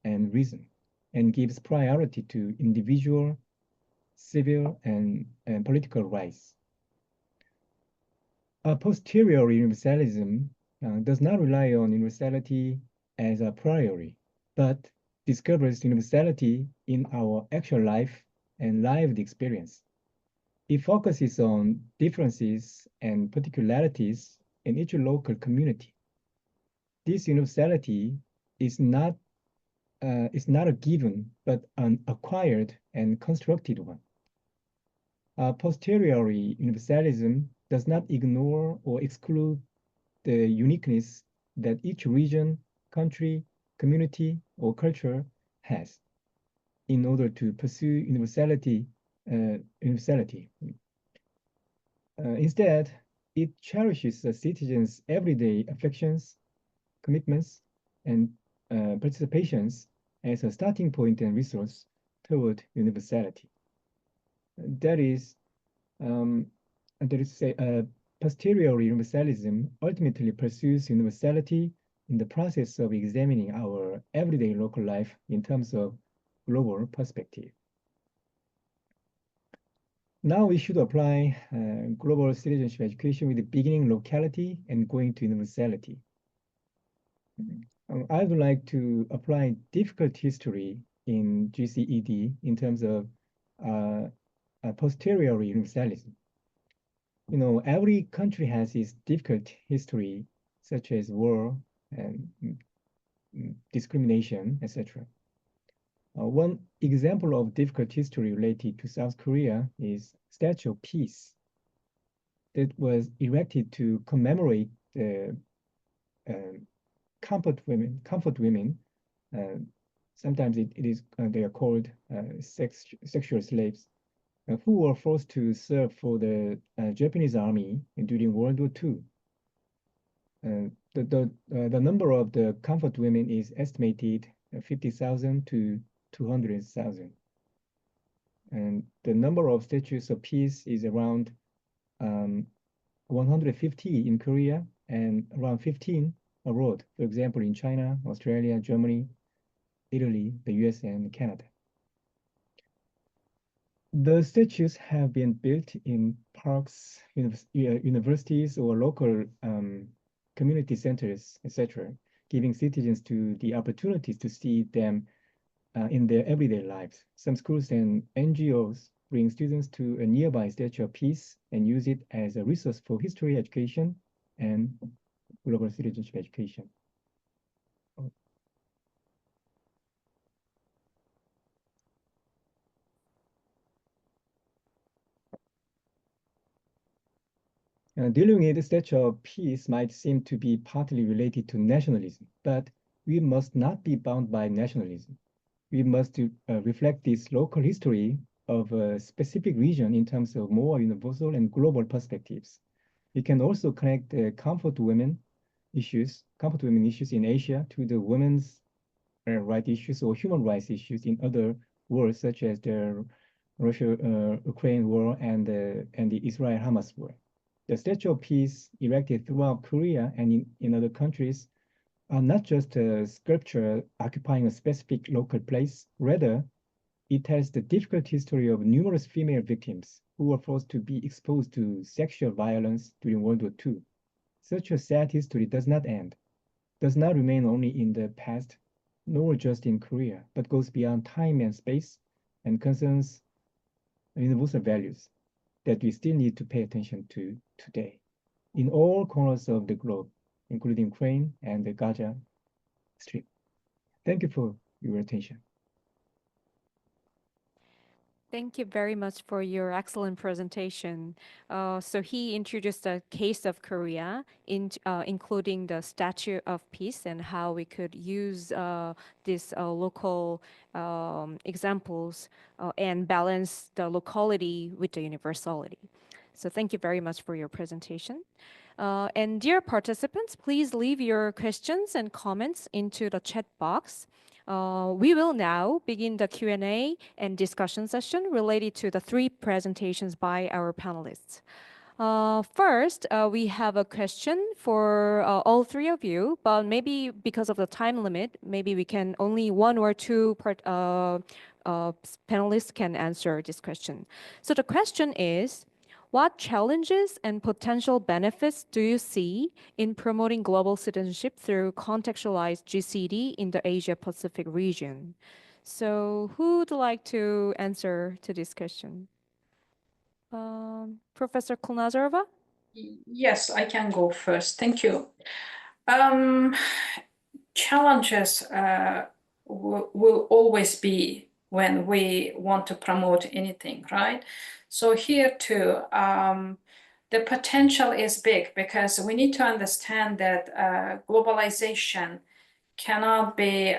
and reason, and gives priority to individual, civil, and political rights. A posteriori universalism does not rely on universality as a priori, but discovers universality in our actual life and lived experience. It focuses on differences and particularities in each local community. This universality is not a given, but an acquired and constructed one. Posteriori universalism does not ignore or exclude the uniqueness that each region, country, community, or culture has in order to pursue universality. Instead, it cherishes the citizens' everyday affections, commitments, and participations as a starting point and resource toward universality. That is posteriori universalism ultimately pursues universality in the process of examining our everyday local life in terms of global perspective. Now we should apply global citizenship education with the beginning locality and going to universality. I would like to apply difficult history in GCED in terms of posteriori universalism. Every country has its difficult history, such as war and discrimination, etc. One example of difficult history related to South Korea is Statue of Peace that was erected to commemorate the comfort women. Sometimes they are called sexual slaves who were forced to serve for the Japanese army during World War II. The number of the comfort women is estimated 50,000 to 200,000. And the number of statues of peace is around 150 in Korea and around 15 abroad. For example, in China, Australia, Germany, Italy, the US, and Canada. The statues have been built in parks, universities, or local community centers, etc., giving citizens the opportunities to see them in their everyday lives. Some schools and NGOs bring students to a nearby Statue of Peace and use it as a resource for history education and global citizenship education. Dealing with the Statue of Peace might seem to be partly related to nationalism, but we must not be bound by nationalism. We must reflect this local history of a specific region in terms of more universal and global perspectives. We can also connect the comfort women issues in Asia to the women's rights issues or human rights issues in other wars, such as the Russia-Ukraine war and the Israel-Hamas war. The Statue of Peace erected throughout Korea and in other countries are not just a sculpture occupying a specific local place. Rather, it tells the difficult history of numerous female victims who were forced to be exposed to sexual violence during World War II. Such a sad history does not end, does not remain only in the past, nor just in Korea, but goes beyond time and space and concerns universal values that we still need to pay attention to today in all corners of the globe, including Ukraine and the Gaza Strip. Thank you for your attention. Thank you very much for your excellent presentation. So he introduced a case of Korea, including the Statue of Peace and how we could use these local examples and balance the locality with the universality. So thank you very much for your presentation. And dear participants, please leave your questions and comments into the chat box. We will now begin the Q&A and discussion session related to the three presentations by our panelists. First, we have a question for all three of you, but maybe because of the time limit, maybe we can only one or two panelists can answer this question. So the question is, what challenges and potential benefits do you see in promoting global citizenship through contextualized GCED in the Asia-Pacific region? So who would like to answer to this question? Professor Kulnazarova? Yes, I can go first. Thank you. Challenges will always be when we want to promote anything, right? So here too, the potential is big because we need to understand that globalization cannot be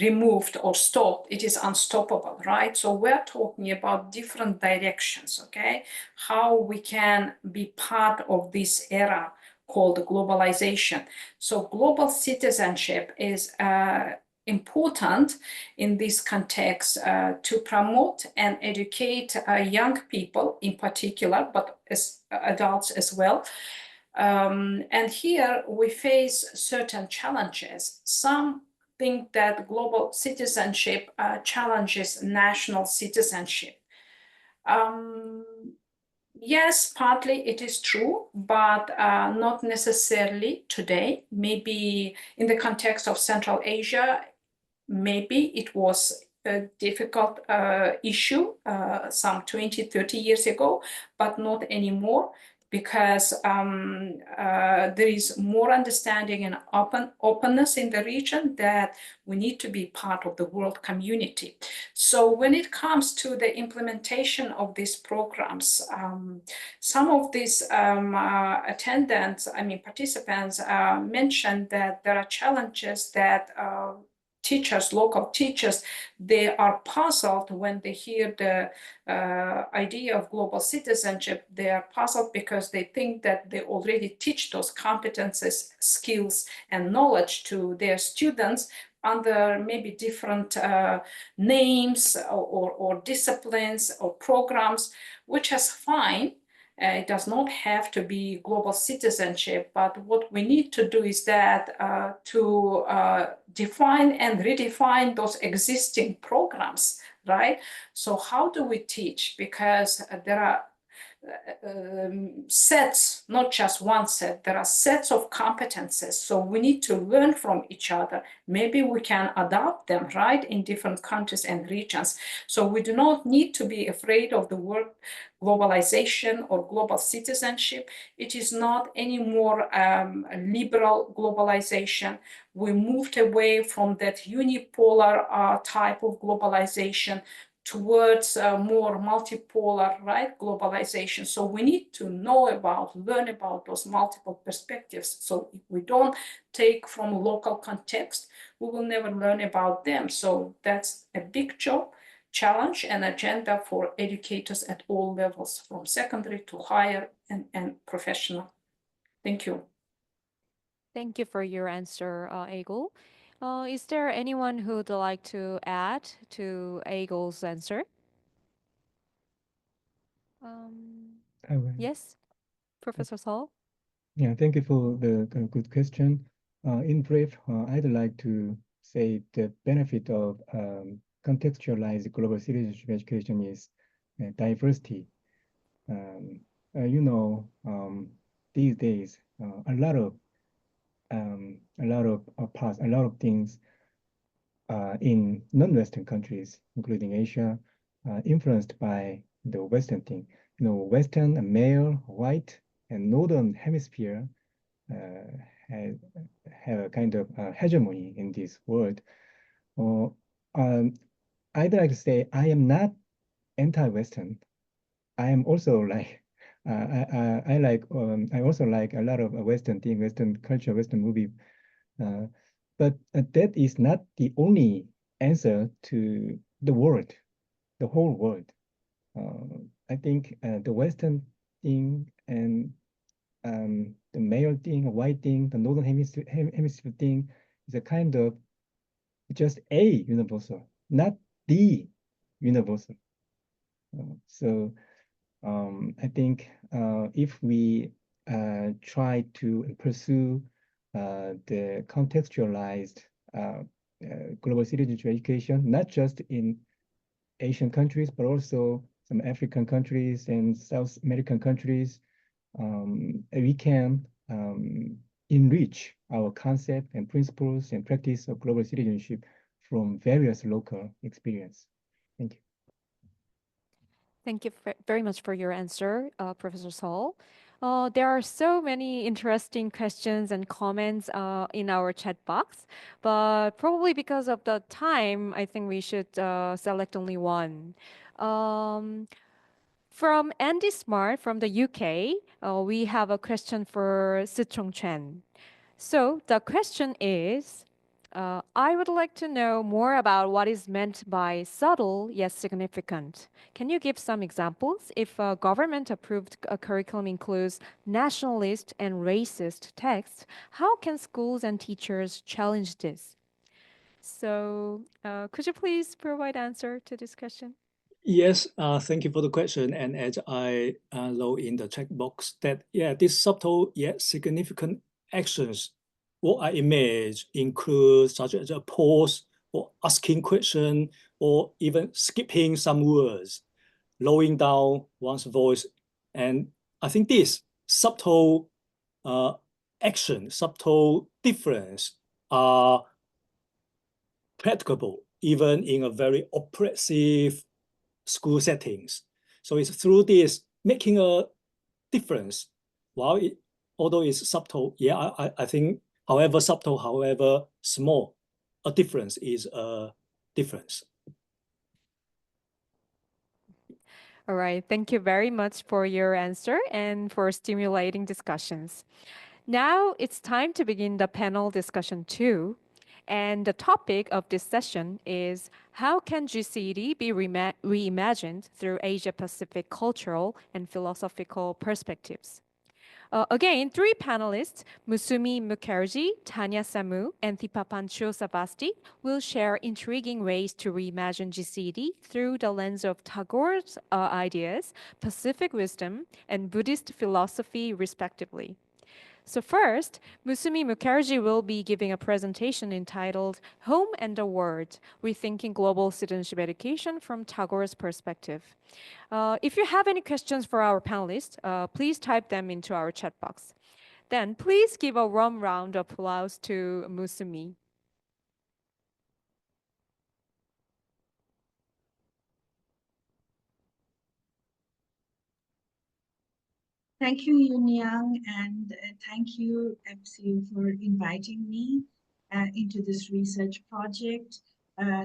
removed or stopped. It is unstoppable, right? So we're talking about different directions, okay? How we can be part of this era called globalization. So global citizenship is important in this context to promote and educate young people in particular, but as adults as well. And here we face certain challenges. Some think that global citizenship challenges national citizenship. Yes, partly it is true, but not necessarily today. Maybe in the context of Central Asia, maybe it was a difficult issue some 20, 30 years ago, but not anymore, because there is more understanding and openness in the region that we need to be part of the world community. So when it comes to the implementation of these programs, some of these participants mentioned that there are challenges that teachers, local teachers, they are puzzled when they hear the idea of global citizenship. They are puzzled because they think that they already teach those competences, skills, and knowledge to their students, under maybe different names or disciplines or programs, which is fine. It does not have to be global citizenship, but what we need to do is that to define and redefine those existing programs, right? So how do we teach? Because there are sets, not just one set, there are sets of competences. So we need to learn from each other. Maybe we can adopt them, right, in different countries and regions. So we do not need to be afraid of the word globalization or global citizenship. It is not anymore liberal globalization. We moved away from that unipolar type of globalization towards more multipolar, right, globalization. So we need to learn about those multiple perspectives. So if we don't take from local context, we will never learn about them. So that's a big job, challenge, and agenda for educators at all levels, from secondary to higher and professional. Thank you. Thank you for your answer, Egil. Is there anyone who'd like to add to Egil's answer? I will. Yes, Professor Seoul? Yeah, thank you for the good question. In brief, I'd like to say the benefit of contextualized global citizenship education is diversity. You know, these days, a lot of parts, a lot of things in non-Western countries, including Asia, influenced by the Western thing. You know, Western, male, white, and Northern Hemisphere have a kind of hegemony in this world. I'd like to say I am not anti-Western. I am also like I also like a lot of Western thing, Western culture, Western movie. But that is not the only answer to the world, the whole world. I think the Western thing and the male thing, white thing, the Northern hemisphere thing is a kind of just a universal, not the universal. So I think if we try to pursue the contextualized global citizenship education, not just in Asian countries, but also some African countries and South American countries, we can enrich our concept and principles and practice of global citizenship from various local experience. Thank you. Thank you very much for your answer, Professor Seoul. There are so many interesting questions and comments in our chat box, but probably because of the time, I think we should select only one. From Andy Smart from the UK, we have a question for Sichong Chen. So the question is, I would like to know more about what is meant by subtle yet significant. Can you give some examples? If a government-approved curriculum includes nationalist and racist texts, how can schools and teachers challenge this? So could you please provide answer to this question? Yes, thank you for the question. And as I wrote in the chat box, that these subtle yet significant actions, what I image include such as a pause or asking question or even skipping some words, lowering down one's voice. And I think this subtle action, subtle difference are practicable even in a very oppressive school settings. So it's through this making a difference. Although it's subtle, I think however subtle, however small, a difference is a difference. All right, thank you very much for your answer and for stimulating discussions. Now it's time to begin the panel discussion 2. And the topic of this session is how can GCED be reimagined through Asia-Pacific cultural and philosophical perspectives? Again, three panelists, Musumi Mukherjee, Tanya Samu, and Thipapan Savasti, will share intriguing ways to reimagine GCED through the lens of Tagore's ideas, Pacific wisdom, and Buddhist philosophy, respectively. So first, Musumi Mukherjee will be giving a presentation entitled Home and the World, Rethinking Global Citizenship Education from Tagore's Perspective. If you have any questions for our panelists, please type them into our chat box. Then please give a warm round of applause to Musumi. Thank you, Yoon-Yang, and thank you, APCEIU, for inviting me into this research project.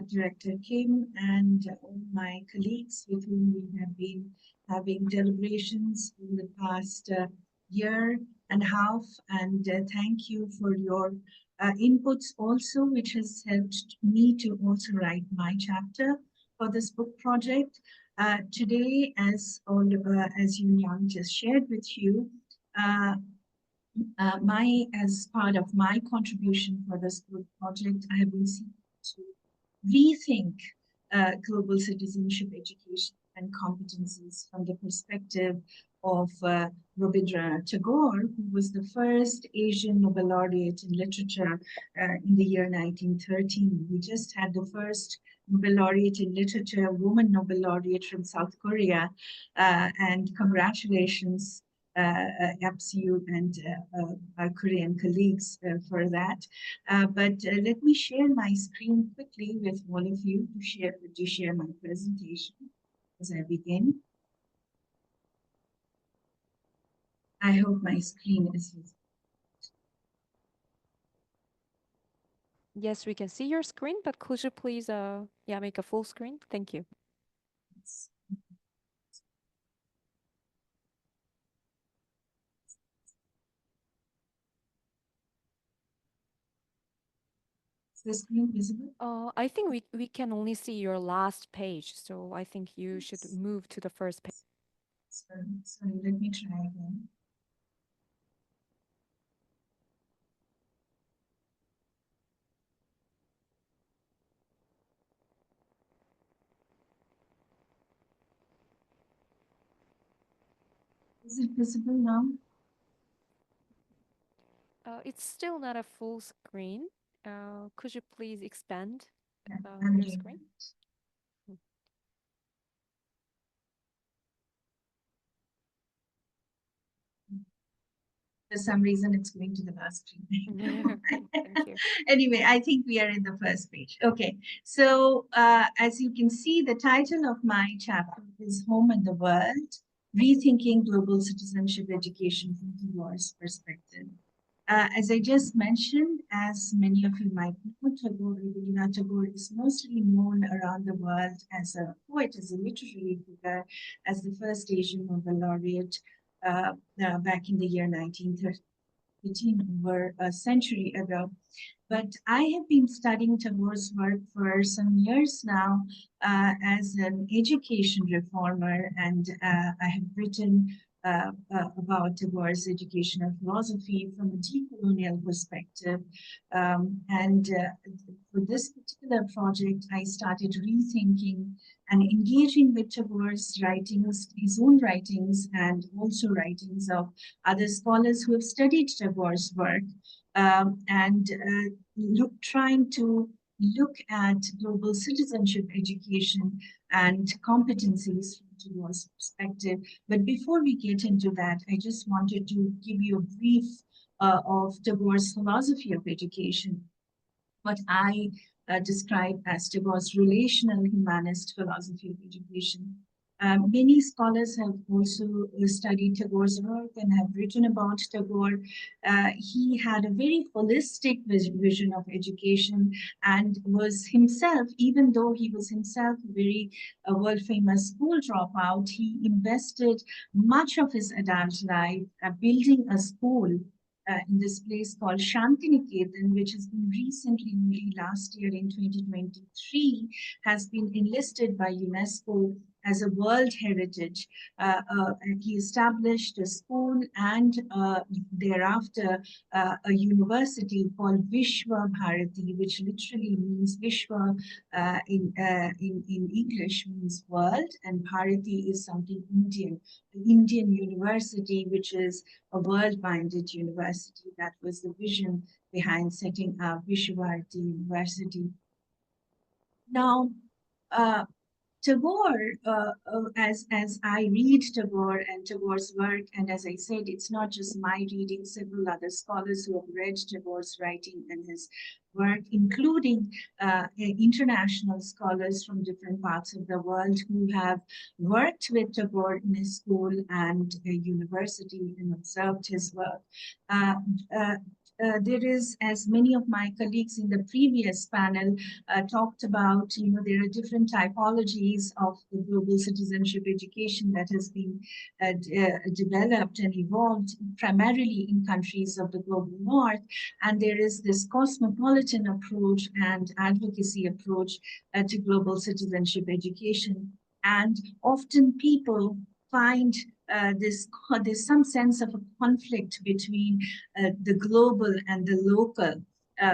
Director Kim and all my colleagues with whom we have been having deliberations in the past year and a half. And thank you for your inputs also, which has helped me to also write my chapter for this book project. Today, as Yoon-Yang just shared with you, as part of my contribution for this book project, I have been seeking to rethink global citizenship education and competencies from the perspective of Rabindranath Tagore, who was the first Asian Nobel laureate in literature in the year 1913. We just had the first Nobel laureate in literature, woman Nobel laureate from South Korea, and congratulations, APCEIU and our Korean colleagues for that. But let me share my screen quickly with all of you to share my presentation as I begin. I hope my screen is visible. Yes, we can see your screen, but could you please make a full screen? Thank you. Is the screen visible? I think we can only see your last page, so I think you should move to the first page. Sorry, let me try again. Is it visible now? It's still not a full screen. Could you please expand I'm your doing screen? that. For some reason, it's going to the last screen. Thank you. Anyway, I think we are in the first page. Okay, so as you can see, the title of my chapter is Home and the World, Rethinking Global Citizenship Education from Tagore's Perspective. As I just mentioned, as many of you might know, Rabindranath Tagore is mostly known around the world as a poet, as a literary figure, as the first Asian Nobel laureate back in the year 1913, over a century ago. But I have been studying Tagore's work for some years now as an education reformer, and I have written about Tagore's educational philosophy from a decolonial perspective. For this particular project, I started rethinking and engaging with Tagore's writings, his own writings, and also writings of other scholars who have studied Tagore's work, trying to look at global citizenship education and competencies from Tagore's perspective. But before we get into that, I just wanted to give you a brief of Tagore's philosophy of education, what I describe as Tagore's relational humanist philosophy of education. Many scholars have also studied Tagore's work and have written about Tagore. He had a very holistic vision of education and was himself, even though he was himself a very world-famous school dropout, he invested much of his adult life building a school in this place called Shantiniketan, which has been recently, only last year in 2023, has been enlisted by UNESCO as a world heritage. He established a school and thereafter a university called Vishwa Bharati, which literally means Vishwa in English means world, and Bharati is something Indian. The Indian university, which is a world-minded university. That was the vision behind setting up Vishwa Bharati University. Now, Tagore, as I read Tagore and Tagore's work, and as I said, it's not just my reading, several other scholars who have read Tagore's writing and his work, including international scholars from different parts of the world who have worked with Tagore in his school and university and observed his work. There is, as many of my colleagues in the previous panel talked about, there are different typologies of the global citizenship education that has been developed and evolved primarily in countries of the global north. And there is this cosmopolitan approach and advocacy approach to global citizenship education. And often people find there's some sense of a conflict between the global and the local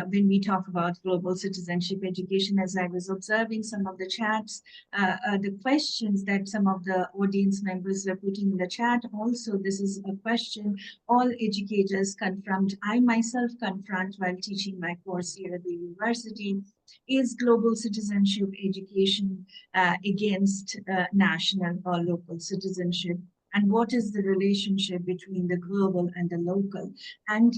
when we talk about global citizenship education. As I was observing some of the chats, the questions that some of the audience members were putting in the chat, also this is a question all educators confront, I myself confront while teaching my course here at the university. Is global citizenship education against national or local citizenship? And what is the relationship between the global and the local? And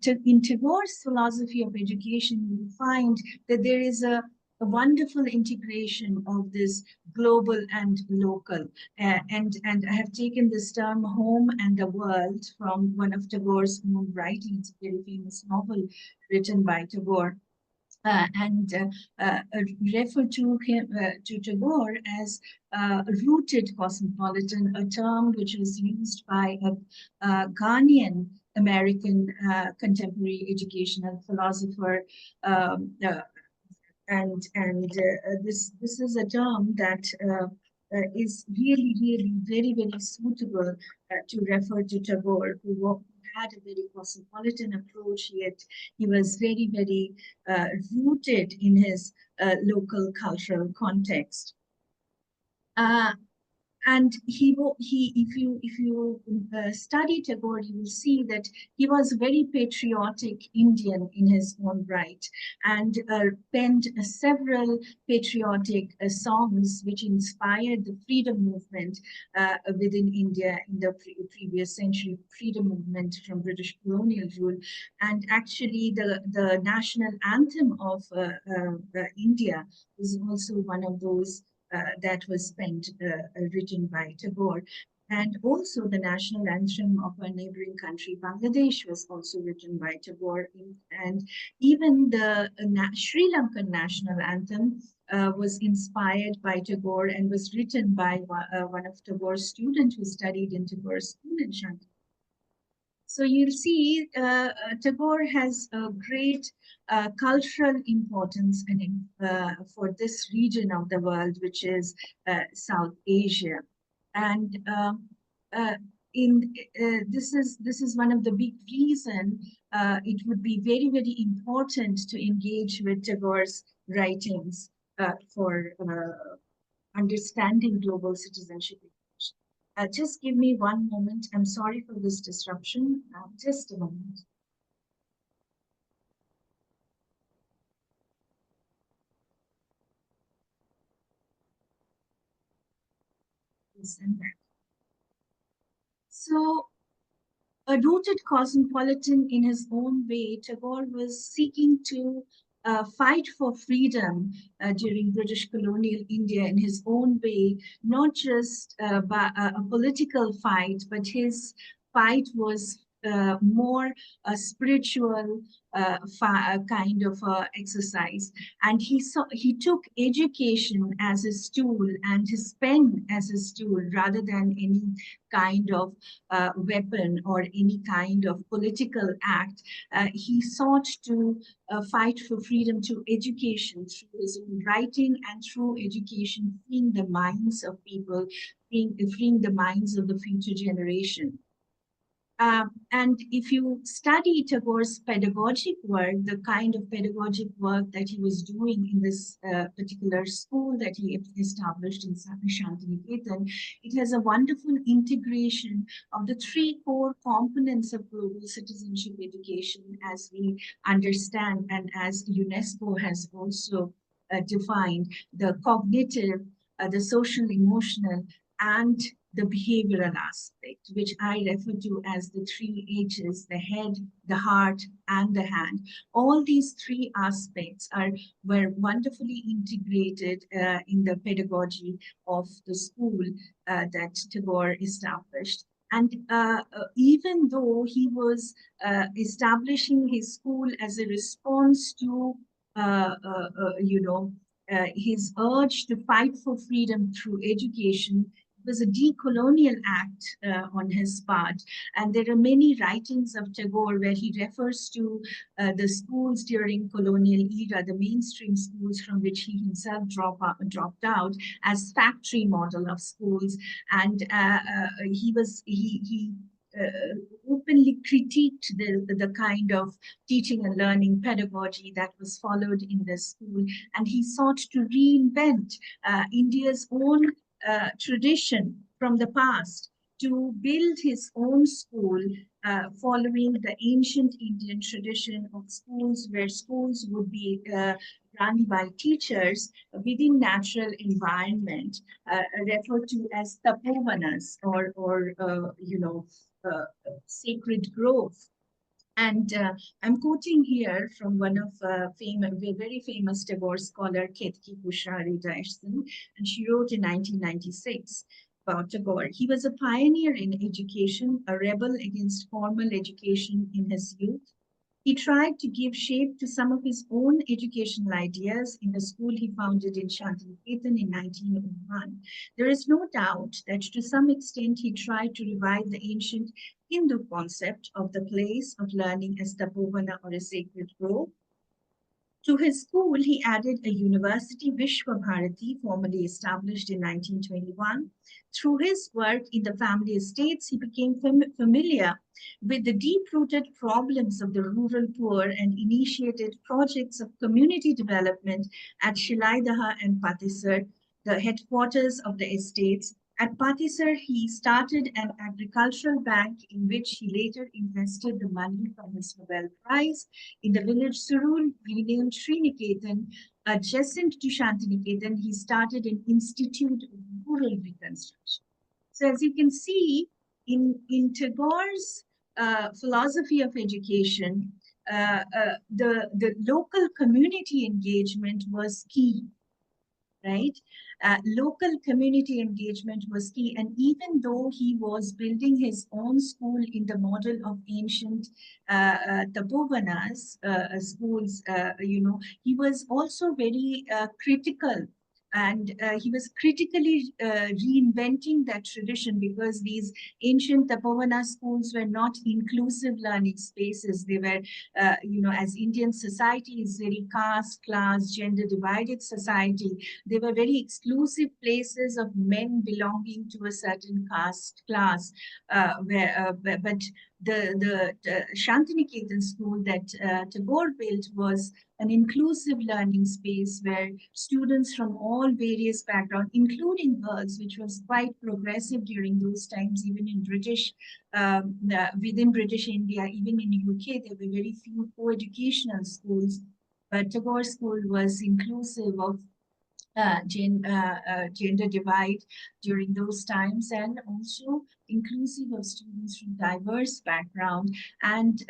in Tagore's philosophy of education, you find that there is a wonderful integration of this global and local. And I have taken this term home and the world from one of Tagore's own writings, a very famous novel written by Tagore. And refer to him to Tagore as rooted cosmopolitan, a term which was used by a Ghanaian American contemporary educational philosopher, this is a term that is really very suitable to refer to Tagore, who had a very cosmopolitan approach, yet he was very rooted in his local cultural context. And if you study Tagore, you will see that he was a very patriotic Indian in his own right, and penned several patriotic songs which inspired the freedom movement within India in the previous century, freedom movement from British colonial rule. And actually, the national anthem of India was also one of those that was written by Tagore. And also the national anthem of our neighboring country, Bangladesh, was also written by Tagore. And even the Sri Lankan national anthem was inspired by Tagore and was written by one of Tagore's students who studied in Tagore's school in Shanghai. So you'll see Tagore has a great cultural importance for this region of the world, which is South Asia. And this is one of the big reasons it would be very important to engage with Tagore's writings for understanding global citizenship. Just give me one moment. I'm sorry for this disruption. Just a moment. So, a rooted cosmopolitan in his own way, Tagore was seeking to fight for freedom during British colonial India in his own way, not just by a political fight, but his fight was more spiritual kind of exercise. And he took education as a stool and his pen as a stool rather than any kind of weapon or any kind of political act. He sought to fight for freedom through education, through his own writing and through education, freeing the minds of people, freeing the minds of the future generation. And if you study Tagore's pedagogic work, the kind of pedagogic work that he was doing in this particular school that he established in Shantiniketan, it has a wonderful integration of the three core components of global citizenship education as we understand and as UNESCO has also defined: the cognitive, the social, emotional, and the behavioral aspect, which I refer to as the three H's: the head, the heart, and the hand. All these three aspects were wonderfully integrated in the pedagogy of the school that Tagore established. And even though he was establishing his school as a response to, his urge to fight for freedom through education, was a decolonial act on his part. And there are many writings of Tagore where he refers to the schools during colonial era, the mainstream schools from which he himself dropped out, as factory model of schools. And he openly critiqued the kind of teaching and learning pedagogy that was followed in the school. And he sought to reinvent India's own tradition from the past to build his own school following the ancient Indian tradition of schools, where schools would be run by teachers within natural environment, referred to as tapovanas or sacred grove. And I'm quoting here from one of very famous Tagore scholar, Ketki Kushari Dyson, and she wrote in 1996 about Tagore. He was a pioneer in education, a rebel against formal education in his youth. He tried to give shape to some of his own educational ideas in the school he founded in Shantiniketan in 1901. There is no doubt that to some extent he tried to revive the ancient Hindu concept of the place of learning as tapovana or a sacred grove. To his school, he added a university, Vishwa Bharati, formally established in 1921. Through his work in the family estates, he became familiar with the deep-rooted problems of the rural poor and initiated projects of community development at Shilaidaha and Patisar, the headquarters of the estates. At Patisar, he started an agricultural bank in which he later invested the money from his Nobel Prize. In the village Surul, renamed Sriniketan, adjacent to Shantiniketan, he started an institute of rural reconstruction. So as you can see, in Tagore's philosophy of education, the local community engagement was key. Right? Local community engagement was key. And even though he was building his own school in the model of ancient tapovanas, schools, he was also very critical. And he was critically reinventing that tradition, because these ancient tapovana schools were not inclusive learning spaces. They were, as Indian society is very caste, class, gender divided society, they were very exclusive places of men belonging to a certain caste class. But the Shantiniketan school that Tagore built was an inclusive learning space where students from all various backgrounds, including girls, which was quite progressive during those times, even in within British India, even in the UK, there were very few co-educational schools. But Tagore School was inclusive of gender divide during those times, and also inclusive of students from diverse background. And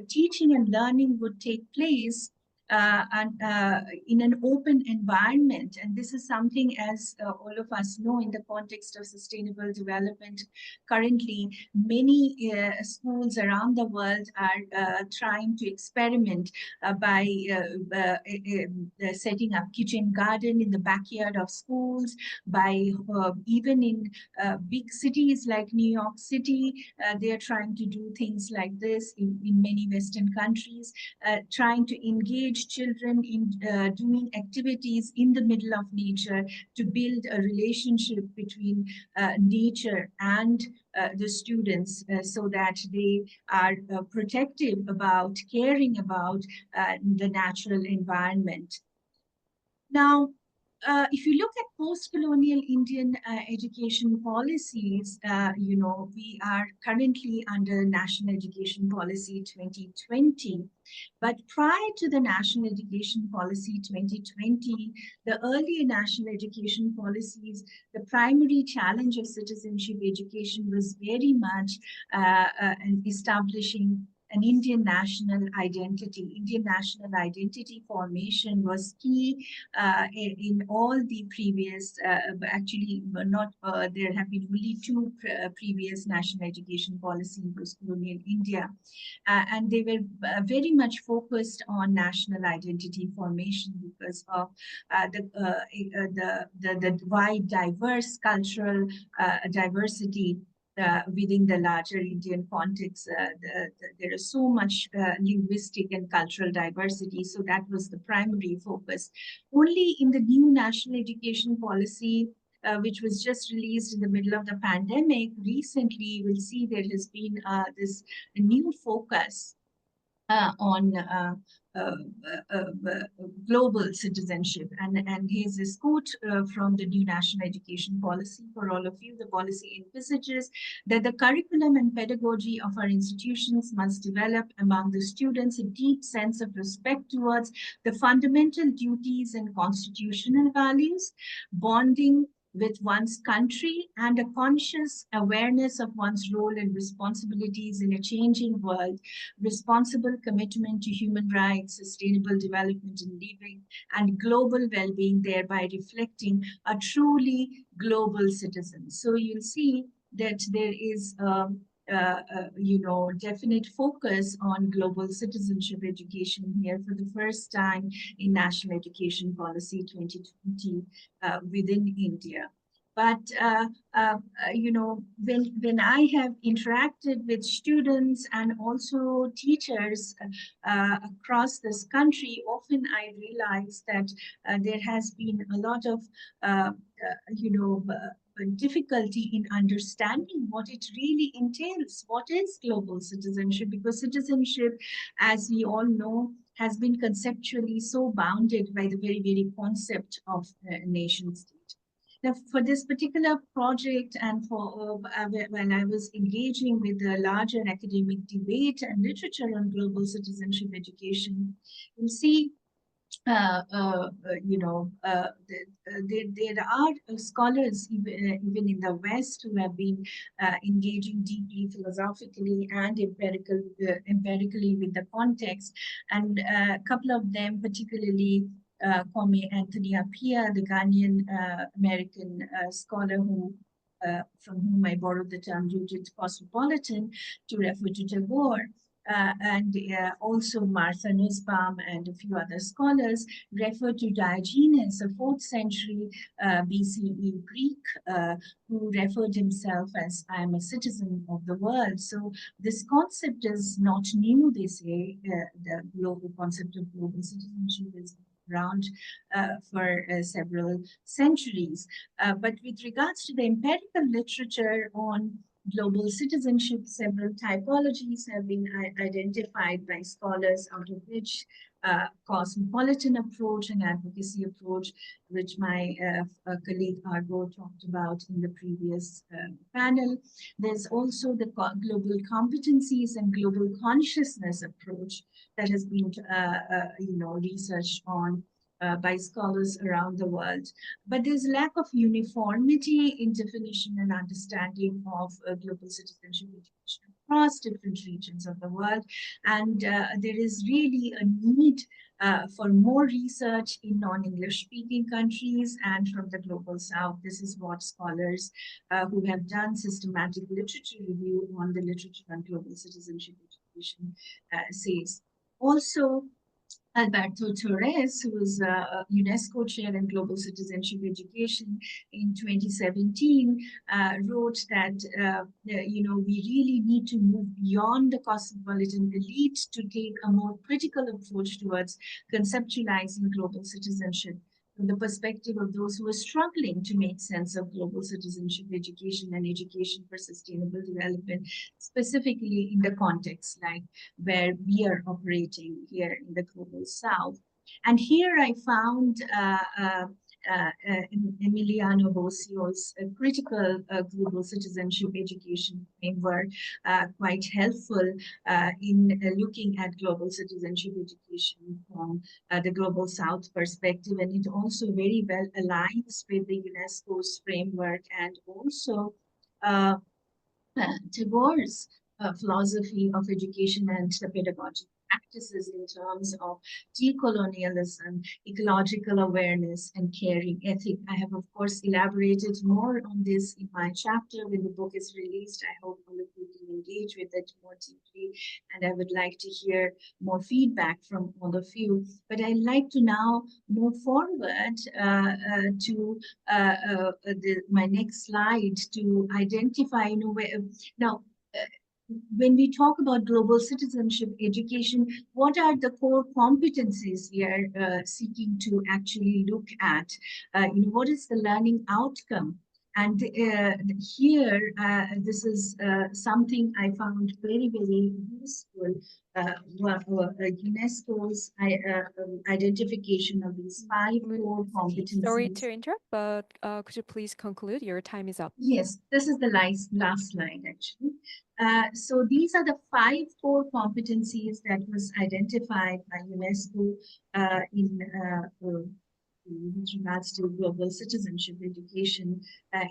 teaching and learning would take place in an open environment. And this is something, as all of us know, in the context of sustainable development, currently many schools around the world are trying to experiment by setting up kitchen garden in the backyard of schools, by even in big cities like New York City, they are trying to do things like this in many Western countries, trying to engage children in doing activities in the middle of nature to build a relationship between nature and the students, so that they are protective about, caring about the natural environment. Now, if you look at post-colonial Indian education policies, we are currently under National Education Policy 2020. But prior to the National Education Policy 2020, the earlier national education policies, the primary challenge of citizenship education was very much establishing an Indian national identity. Indian national identity formation was key in all the previous, actually not, there have been only two previous national education policy in post-colonial India. And they were very much focused on national identity formation because of the wide, diverse cultural diversity within the larger Indian context. There is so much linguistic and cultural diversity, so that was the primary focus. Only in the new national education policy, which was just released in the middle of the pandemic, recently you will see there has been this new focus on global citizenship. And here's this quote from the new national education policy for all of you. The policy envisages that the curriculum and pedagogy of our institutions must develop among the students a deep sense of respect towards the fundamental duties and constitutional values, bonding with one's country, and a conscious awareness of one's role and responsibilities in a changing world, responsible commitment to human rights, sustainable development in living, and global well-being, thereby reflecting a truly global citizen. So you'll see that there is definite focus on global citizenship education here for the first time in National Education Policy 2020 within India. But when I have interacted with students and also teachers across this country, often I realize that there has been a lot of difficulty in understanding what it really entails. What is global citizenship? Because citizenship, as we all know, has been conceptually so bounded by the very, very concept of a nation state. Now, for this particular project and for when I was engaging with the larger academic debate and literature on global citizenship education, you'll see there are scholars even in the West who have been engaging deeply philosophically and empirically with the context, and a couple of them, particularly Kwame Anthony Appiah, the Ghanaian American scholar from whom I borrowed the term rooted cosmopolitan to refer to Tagore. And also Martha Nussbaum and a few other scholars refer to Diogenes, a 4th century BCE Greek, who referred himself as, I am a citizen of the world. So this concept is not new, they say. The global concept of global citizenship is around for several centuries. But with regards to the empirical literature on global citizenship, several typologies have been identified by scholars, out of which cosmopolitan approach and advocacy approach, which my colleague Argo talked about in the previous panel. There's also the global competencies and global consciousness approach that has been researched on by scholars around the world. But there's a lack of uniformity in definition and understanding of global citizenship education. across different regions of the world. And there is really a need for more research in non-English speaking countries and from the Global South. This is what scholars who have done systematic literature review on the literature on global citizenship education says. Also, Alberto Torres, who was a UNESCO chair in global citizenship education in 2017, wrote that we really need to move beyond the cosmopolitan elite to take a more critical approach towards conceptualizing global citizenship from the perspective of those who are struggling to make sense of global citizenship education and education for sustainable development, specifically in the context like where we are operating here in the Global South. And here I found Emiliano Bosio's critical global citizenship education framework quite helpful in looking at global citizenship education from the Global South perspective. And it also very well aligns with the UNESCO's framework and also Tagore's philosophy of education and the pedagogic practices in terms of decolonialism, ecological awareness, and caring ethic. I have, of course, elaborated more on this in my chapter when the book is released. I hope all of you can engage with it more deeply, and I would like to hear more feedback from all of you. But I'd like to now move forward to my next slide to identify, now, when we talk about global citizenship education, what are the core competencies we are seeking to actually look at? What is the learning outcome? And here, this is something I found very, very useful. UNESCO's identification of these 5 core competencies. Sorry to interrupt, but could you please conclude? Your time is up. Yes, this is the last slide, actually. So these are the 5 core competencies that was identified by UNESCO with regards to global citizenship education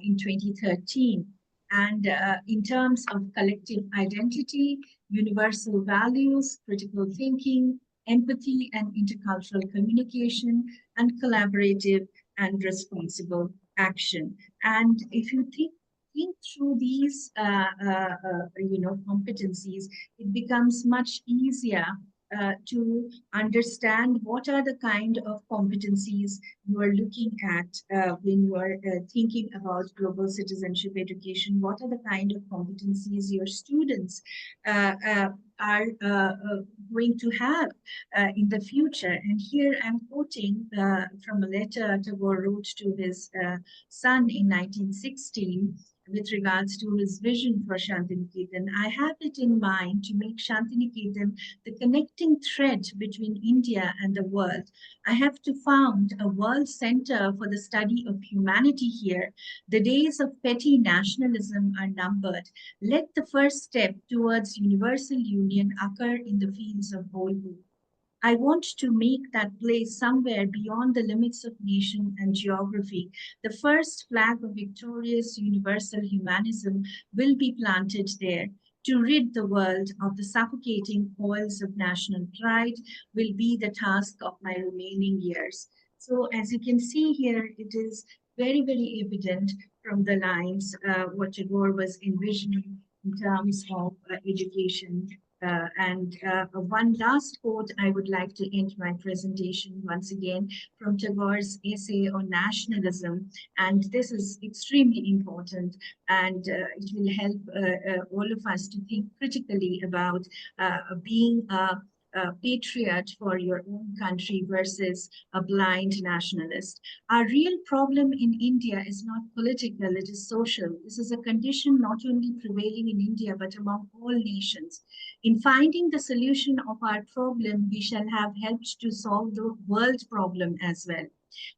in 2013. And in terms of collective identity, universal values, critical thinking, empathy and intercultural communication, and collaborative and responsible action. And if you think through these competencies, it becomes much easier to understand what are the kind of competencies you are looking at when you are thinking about global citizenship education. What are the kind of competencies your students are going to have in the future? And here I'm quoting from a letter Tagore wrote to his son in 1916 with regards to his vision for Shantiniketan. I have it in mind to make Shantiniketan the connecting thread between India and the world. I have to found a world center for the study of humanity here. The days of petty nationalism are numbered. Let the first step towards universal union occur in the fields of boyhood. I want to make that place somewhere beyond the limits of nation and geography. The first flag of victorious universal humanism will be planted there. To rid the world of the suffocating coils of national pride will be the task of my remaining years. So as you can see here, it is very, very evident from the lines what Tagore was envisioning in terms of education. One last quote I would like to end my presentation once again from Tagore's essay on nationalism. And this is extremely important, and it will help all of us to think critically about being a patriot for your own country versus a blind nationalist. Our real problem in India is not political, it is social. This is a condition not only prevailing in India, but among all nations. In finding the solution of our problem, we shall have helped to solve the world problem as well.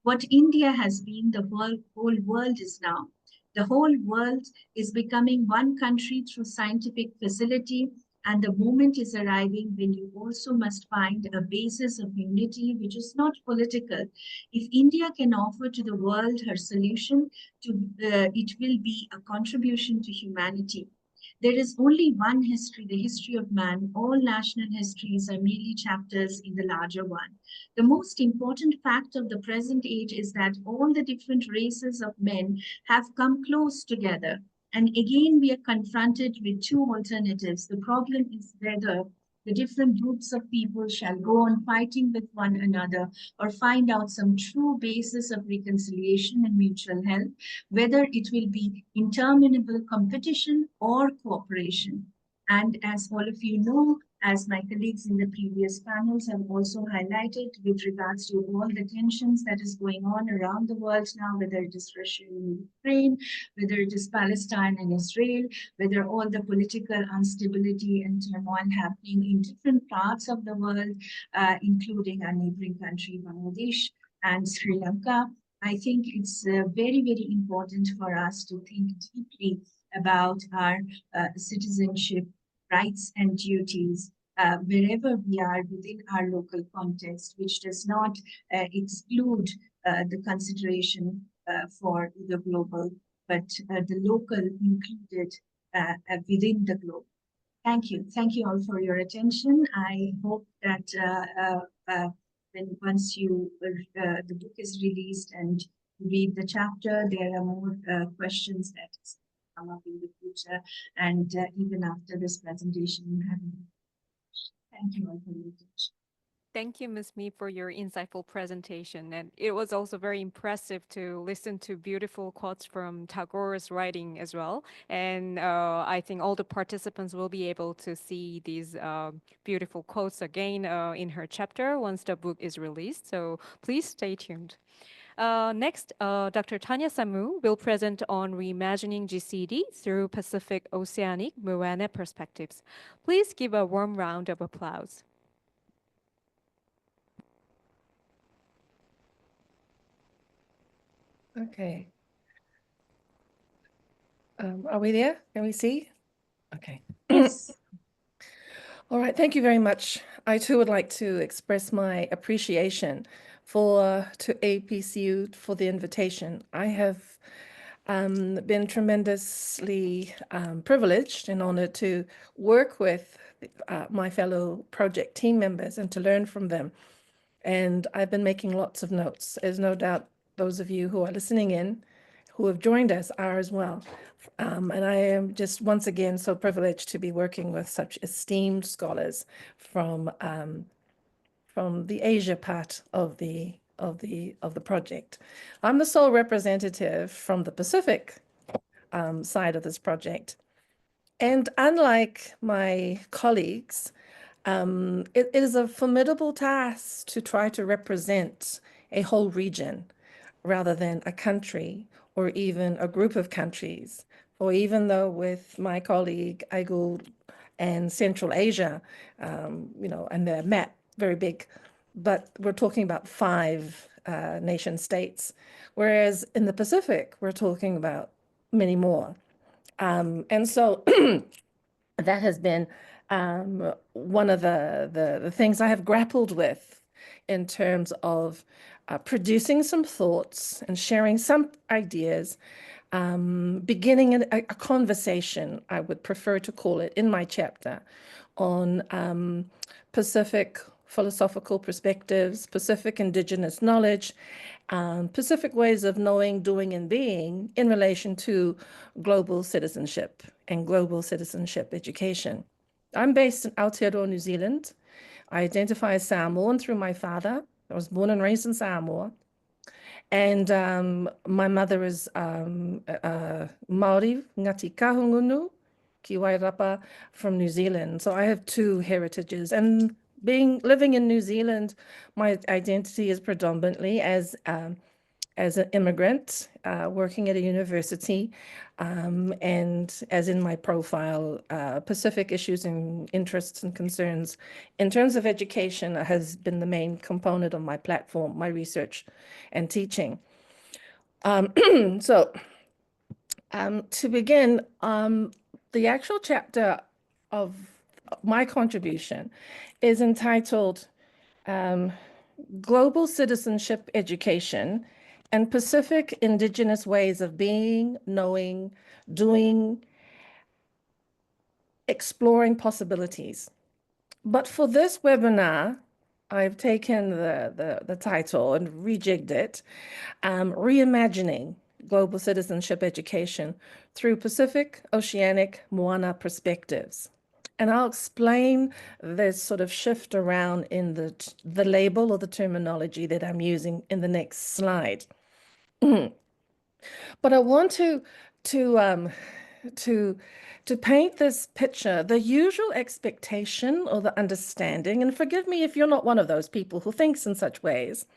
What India has been, the whole world is now. The whole world is becoming one country through scientific facility, and the moment is arriving when you also must find a basis of unity which is not political. If India can offer to the world her solution, it will be a contribution to humanity. There is only one history, the history of man. All national histories are merely chapters in the larger one. The most important fact of the present age is that all the different races of men have come close together. And again, we are confronted with two alternatives. The problem is whether the different groups of people shall go on fighting with one another or find out some true basis of reconciliation and mutual help, whether it will be interminable competition or cooperation. And as all of you know, as my colleagues in the previous panels have also highlighted with regards to all the tensions that is going on around the world now, whether it is Russia and Ukraine, whether it is Palestine and Israel, whether all the political instability and turmoil happening in different parts of the world, including our neighboring country, Bangladesh and Sri Lanka, I think it's very, very important for us to think deeply about our citizenship rights and duties wherever we are within our local context, which does not exclude the consideration for the global, but the local included within the globe. Thank you. Thank you all for your attention. I hope that once the book is released and you read the chapter, there are more questions that come up in the future, and even after this presentation. Thank you all for your attention. Thank you, Ms. Mee, for your insightful presentation. And it was also very impressive to listen to beautiful quotes from Tagore's writing as well. And I think all the participants will be able to see these beautiful quotes again in her chapter once the book is released. So please stay tuned. Next, Dr. Tanya Samu will present on reimagining GCED through Pacific Oceanic Moana perspectives. Please give a warm round of applause. Okay. Are we there? Can we see? Okay. Yes. All right. Thank you very much. I too would like to express my appreciation to APCEIU for the invitation. I have been tremendously privileged and honored to work with my fellow project team members and to learn from them. And I've been making lots of notes. There's no doubt those of you who are listening in, who have joined us, are as well. And I am just once again so privileged to be working with such esteemed scholars from the Asia part of the project. I'm the sole representative from the Pacific side of this project. And unlike my colleagues, it is a formidable task to try to represent a whole region rather than a country or even a group of countries. Or even though with my colleague, I go and Central Asia, and the map, very big, but we're talking about 5 nation states. Whereas in the Pacific, we're talking about many more. And so that has been one of the things I have grappled with in terms of producing some thoughts and sharing some ideas, beginning a conversation, I would prefer to call it, in my chapter on Pacific philosophical perspectives, Pacific indigenous knowledge, Pacific ways of knowing, doing, and being in relation to global citizenship and global citizenship education. I'm based in Aotearoa, New Zealand. I identify as Samoan through my father. I was born and raised in Samoa. And my mother is Māori, Ngati Kahungunu, Ki Wairapa, from New Zealand. So I have 2 heritages. And living in New Zealand, my identity is predominantly as an immigrant working at a university, and as in my profile, Pacific issues and interests and concerns in terms of education has been the main component of my platform, my research and teaching. So to begin, the actual chapter of my contribution is entitled Global Citizenship Education and Pacific Indigenous Ways of Being, Knowing, Doing, exploring possibilities. But for this webinar, I've taken the title and rejigged it, Reimagining Global Citizenship Education through Pacific, Oceanic, Moana perspectives. And I'll explain this sort of shift around in the label or the terminology that I'm using in the next slide. But I want to paint this picture. The usual expectation or the understanding, and forgive me if you're not one of those people who thinks in such ways,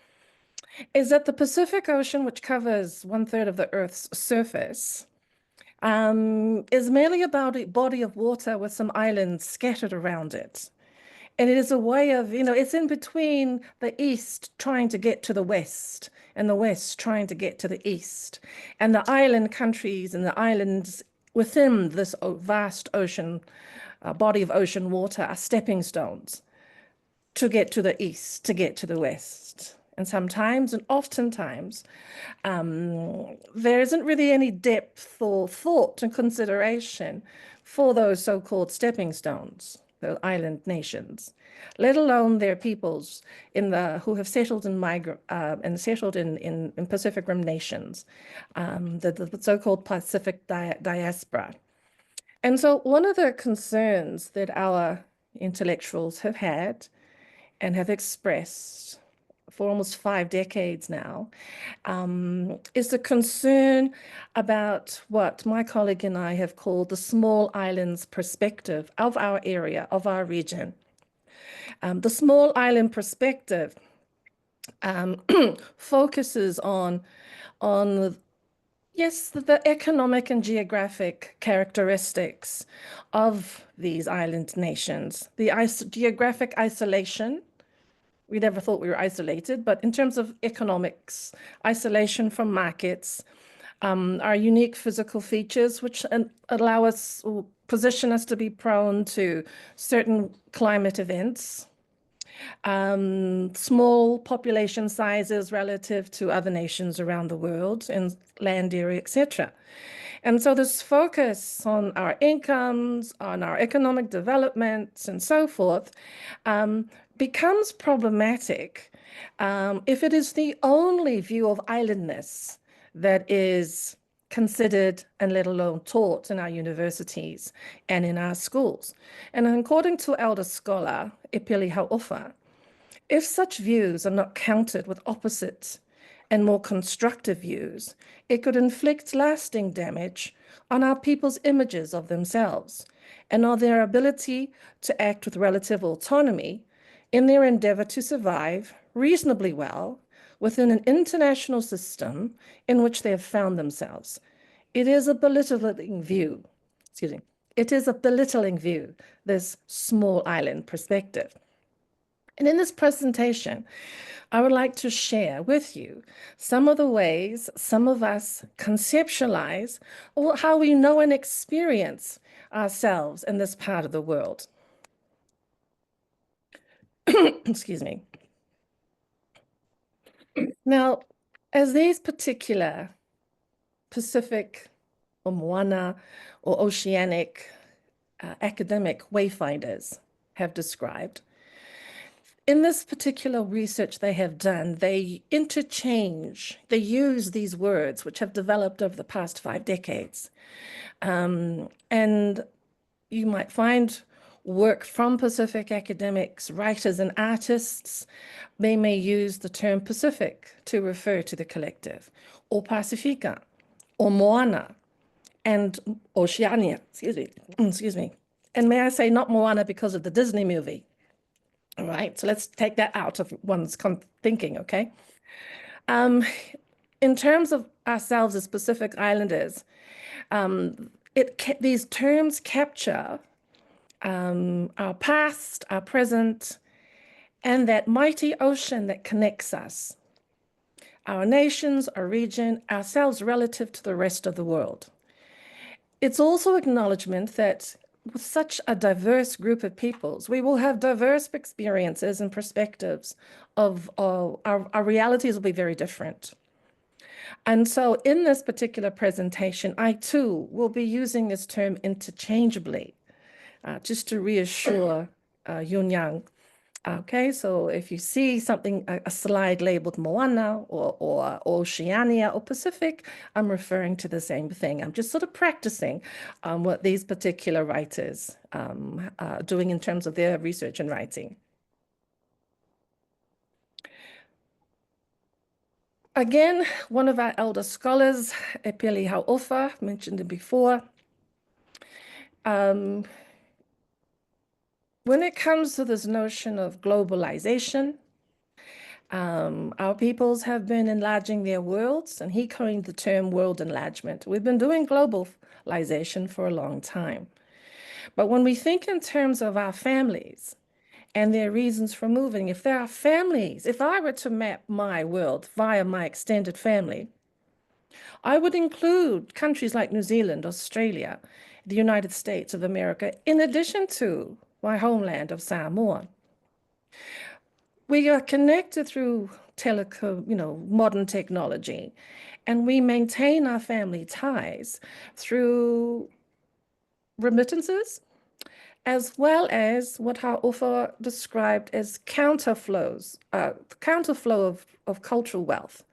is that the Pacific Ocean, which covers 1/3 of the Earth's surface, is merely about a body of water with some islands scattered around it. And it is a way of, it's in between the East trying to get to the West and the West trying to get to the East. And the island countries and the islands within this vast ocean, body of ocean water are stepping stones to get to the East, to get to the West. And sometimes, and oftentimes, there isn't really any depth or thought and consideration for those so-called stepping stones, the island nations, let alone their peoples who have settled in Pacific Rim nations, the so-called Pacific diaspora. And so one of the concerns that our intellectuals have had and have expressed for almost 5 decades now, is the concern about what my colleague and I have called the small islands perspective of our area, of our region. The small island perspective focuses on yes, the economic and geographic characteristics of these island nations, the geographic isolation. We never thought we were isolated, but in terms of economics, isolation from markets, our unique physical features, which allow us or position us to be prone to certain climate events, small population sizes relative to other nations around the world and land area, etc. And so this focus on our incomes, on our economic development, and so forth, becomes problematic if it is the only view of islandness that is considered and let alone taught in our universities and in our schools. And according to elder scholar Epeli Hau'ofa, if such views are not countered with opposite and more constructive views, it could inflict lasting damage on our people's images of themselves and on their ability to act with relative autonomy in their endeavor to survive reasonably well within an international system in which they have found themselves. It is a belittling view, it is a belittling view, this small island perspective. And in this presentation, I would like to share with you some of the ways some of us conceptualize or how we know and experience ourselves in this part of the world. Excuse me. Now, as these particular Pacific or Moana or oceanic academic wayfinders have described, in this particular research they have done, they use these words which have developed over the past 5 decades. And you might find work from Pacific academics, writers, and artists. They may use the term Pacific to refer to the collective, or Pacifica, or Moana, and Oceania, excuse me. And may I say not Moana because of the Disney movie. All right, so let's take that out of one's thinking, okay? In terms of ourselves as Pacific Islanders, these terms capture our past, our present, and that mighty ocean that connects us, our nations, our region, ourselves relative to the rest of the world. It's also acknowledgement that with such a diverse group of peoples, we will have diverse experiences and perspectives of our realities will be very different. And so in this particular presentation, I too will be using this term interchangeably. just to reassure Yun Yang. Okay, so if you see something, a slide labeled Moana or Oceania or Pacific, I'm referring to the same thing. I'm just sort of practicing what these particular writers are doing in terms of their research and writing. Again, one of our elder scholars, Epeli Hau'ofa, mentioned it before. When it comes to this notion of globalization, our peoples have been enlarging their worlds, and he coined the term world enlargement. We've been doing globalization for a long time. But when we think in terms of our families and their reasons for moving, if there are families, if I were to map my world via my extended family, I would include countries like New Zealand, Australia, the United States of America, in addition to my homeland of Samoa. We are connected through modern technology, and we maintain our family ties through remittances, as well as what Hau'ofa described as counterflow of cultural wealth.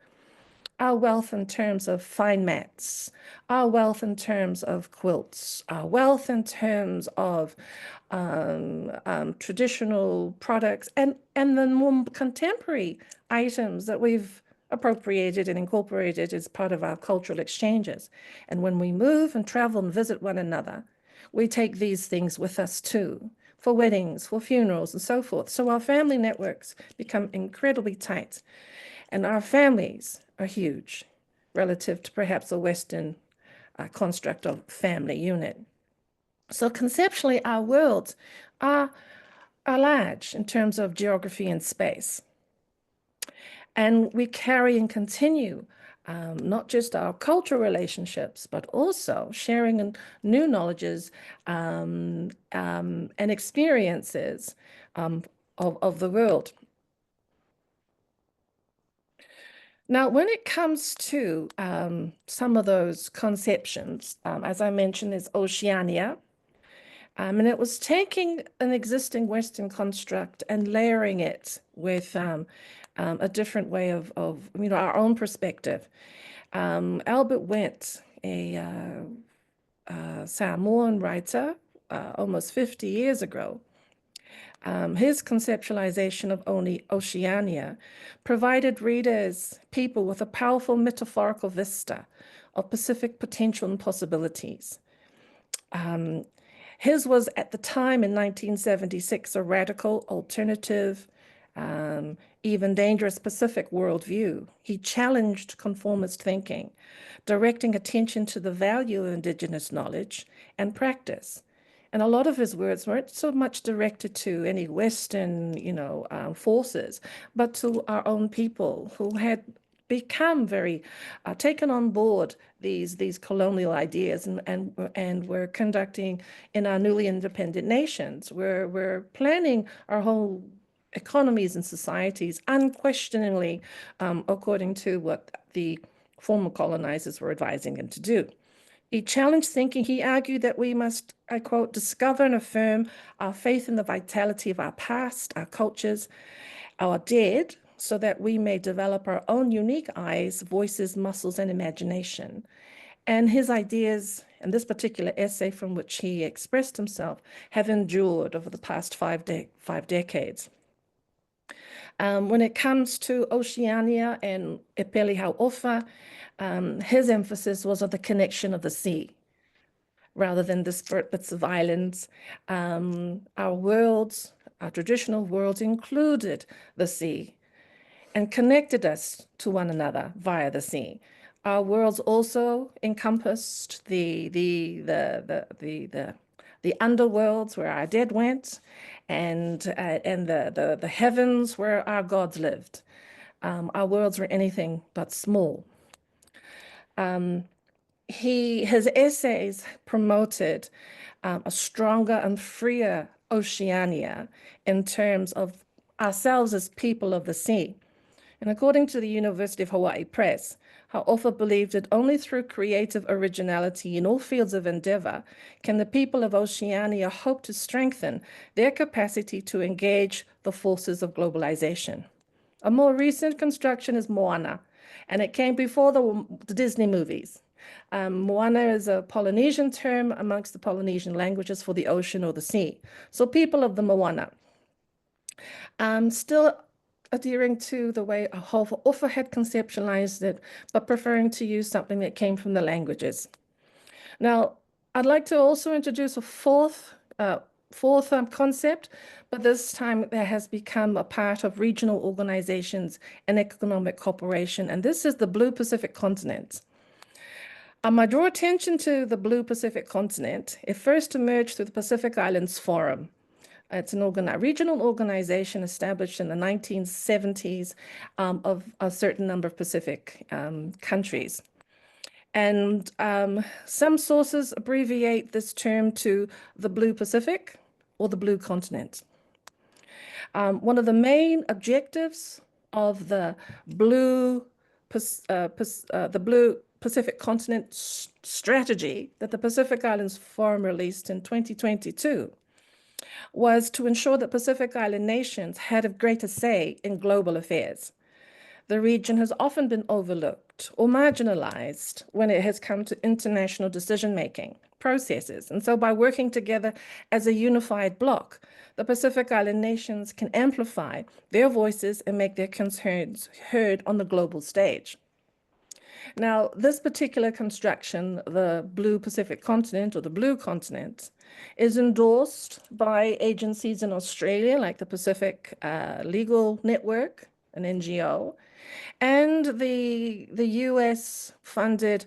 Our wealth in terms of fine mats, our wealth in terms of quilts, our wealth in terms of traditional products, and the more contemporary items that we've appropriated and incorporated as part of our cultural exchanges. And when we move and travel and visit one another, we take these things with us too, for weddings, for funerals, and so forth. So our family networks become incredibly tight, and our families are huge relative to perhaps a Western construct of family unit. So conceptually, our worlds are large in terms of geography and space. And we carry and continue not just our cultural relationships, but also sharing new knowledges and experiences of the world. Now, when it comes to some of those conceptions, as I mentioned, there's Oceania, and it was taking an existing Western construct and layering it with a different way of our own perspective. Albert Wendt, a Samoan writer, almost 50 years ago, his conceptualization of only Oceania provided readers, people with a powerful metaphorical vista of Pacific potential and possibilities. His was, at the time in 1976, a radical, alternative, even dangerous Pacific worldview. He challenged conformist thinking, directing attention to the value of Indigenous knowledge and practice. And a lot of his words weren't so much directed to any Western, forces, but to our own people who had become very taken on board these colonial ideas and we're conducting in our newly independent nations. We're planning our whole economies and societies unquestioningly according to what the former colonizers were advising them to do. He challenged thinking. He argued that we must, I quote, discover and affirm our faith in the vitality of our past, our cultures, our dead, so that we may develop our own unique eyes, voices, muscles, and imagination. And his ideas, and this particular essay from which he expressed himself, have endured over the past five decades. When it comes to Oceania and Epeli Hau'ofa, his emphasis was on the connection of the sea, rather than disparate bits of islands. Our worlds, our traditional worlds, included the sea and connected us to one another via the sea. Our worlds also encompassed the underworlds where our dead went, and the heavens where our gods lived. Our worlds were anything but small. His essays promoted a stronger and freer Oceania in terms of ourselves as people of the sea. And according to the University of Hawaii Press, how author believed that only through creative originality in all fields of endeavor can the people of Oceania hope to strengthen their capacity to engage the forces of globalization. A more recent construction is Moana, and it came before the Disney movies. Moana is a Polynesian term amongst the Polynesian languages for the ocean or the sea. So people of the Moana. Still adhering to the way author had conceptualized it, but preferring to use something that came from the languages. Now, I'd like to also introduce a fourth concept, but this time that has become a part of regional organizations and economic cooperation, and this is the Blue Pacific Continent. I draw attention to the Blue Pacific Continent. It first emerged through the Pacific Islands Forum. It's a regional organization established in the 1970s of a certain number of Pacific countries. And some sources abbreviate this term to the Blue Pacific or the Blue Continent. One of the main objectives of the Blue Pacific Continent strategy that the Pacific Islands Forum released in 2022 was to ensure that Pacific Island nations had a greater say in global affairs. The region has often been overlooked or marginalized when it has come to international decision-making processes. And so by working together as a unified bloc, the Pacific Island nations can amplify their voices and make their concerns heard on the global stage. Now, this particular construction, the Blue Pacific Continent or the Blue Continent, is endorsed by agencies in Australia like the Pacific Legal Network, an NGO, and the US-funded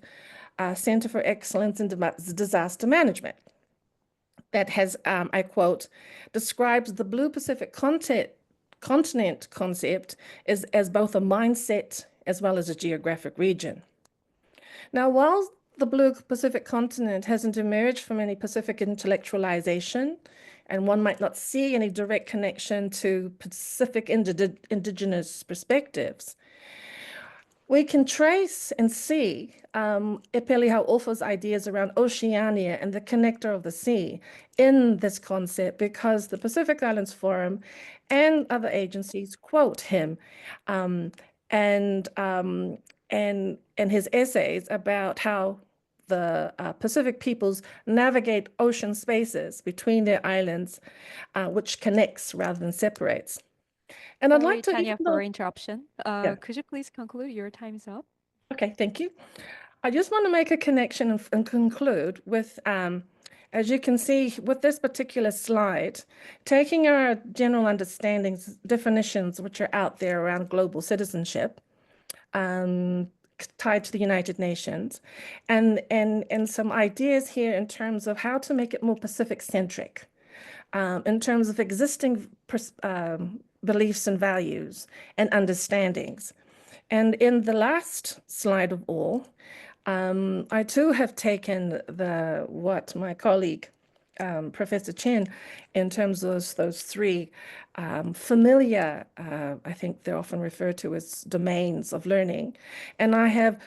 Center for Excellence in Disaster Management that has, I quote, describes the Blue Pacific Continent concept as both a mindset as well as a geographic region. Now, while the Blue Pacific Continent hasn't emerged from any Pacific intellectualization, and one might not see any direct connection to Pacific indigenous perspectives, we can trace and see Epeli Hau'ofa's ideas around Oceania and the connector of the sea in this concept because the Pacific Islands Forum and other agencies quote him and his essays about how the Pacific peoples navigate ocean spaces between their islands, which connects rather than separates. And I'd like to— Tanya, for interruption. Could you please conclude? Your time is up. Okay, thank you. I just want to make a connection and conclude with, as you can see with this particular slide, taking our general understandings, definitions which are out there around global citizenship, tied to the United Nations, and some ideas here in terms of how to make it more Pacific-centric, in terms of existing beliefs and values and understandings. And in the last slide of all, I too have taken what my colleague, Professor Chen, in terms of those three familiar, I think they're often referred to as domains of learning. And I have,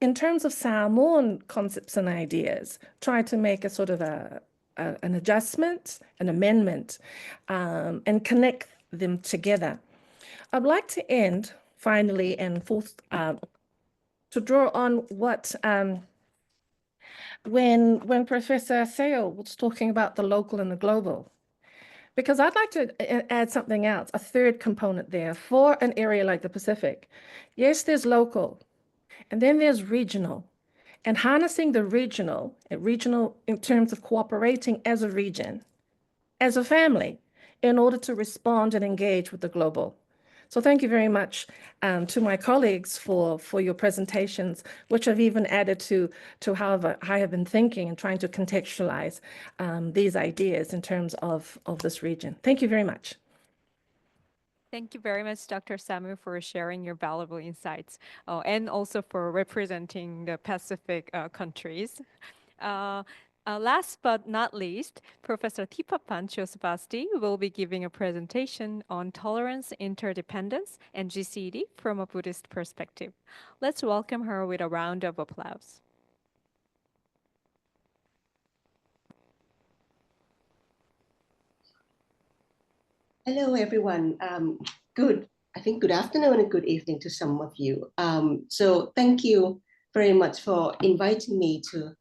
in terms of Samoan concepts and ideas, tried to make a sort of an adjustment, an amendment, and connect them together. I'd like to end finally and to draw on what when Professor APCEIU was talking about the local and the global, because I'd like to add something else, a third component there for an area like the Pacific. Yes, there's local, and then there's regional, and harnessing the regional in terms of cooperating as a region, as a family, in order to respond and engage with the global. So thank you very much to my colleagues for your presentations, which have even added to how I have been thinking and trying to contextualize these ideas in terms of this region. Thank you very much. Thank you very much, Dr. Samu, for sharing your valuable insights and also for representing the Pacific countries. Last but not least, Professor Tipapan Chosbasti will be giving a presentation on tolerance, interdependence, and GCED from a Buddhist perspective. Let's welcome her with a round of applause. Hello, everyone. I think good afternoon and good evening to some of you. So thank you very much for inviting me to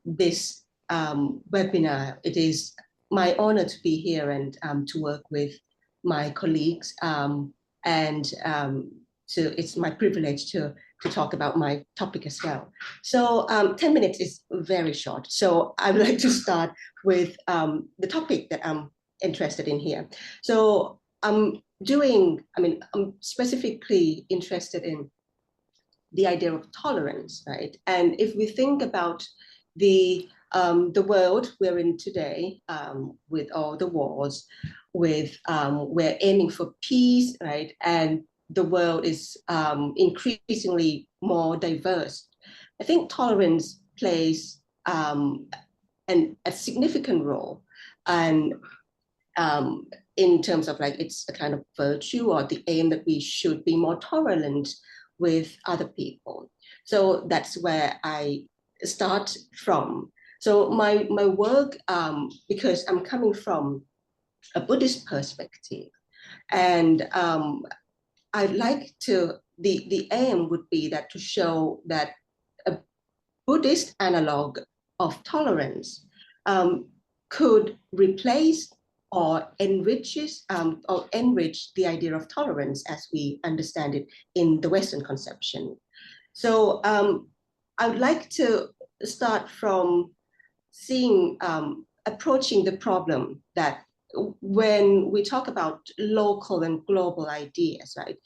this webinar. It is my honor to be here and to work with my colleagues. It's my privilege to talk about my topic as well. So 10 minutes is very short. So I would like to start with the topic that I'm interested in here. So I'm specifically interested in the idea of tolerance, right? And if we think about the world we're in today, with all the wars, we're aiming for peace, right? And the world is increasingly more diverse. I think tolerance plays a significant role, and in terms of like it's a kind of virtue or the aim that we should be more tolerant with other people. So that's where I start from. So my work, because I'm coming from a Buddhist perspective, and I'd like to, the aim would be that to show that a Buddhist analog of tolerance could replace or enrich the idea of tolerance as we understand it in the Western conception. So I would like to start from approaching the problem that when we talk about local and global ideas, right?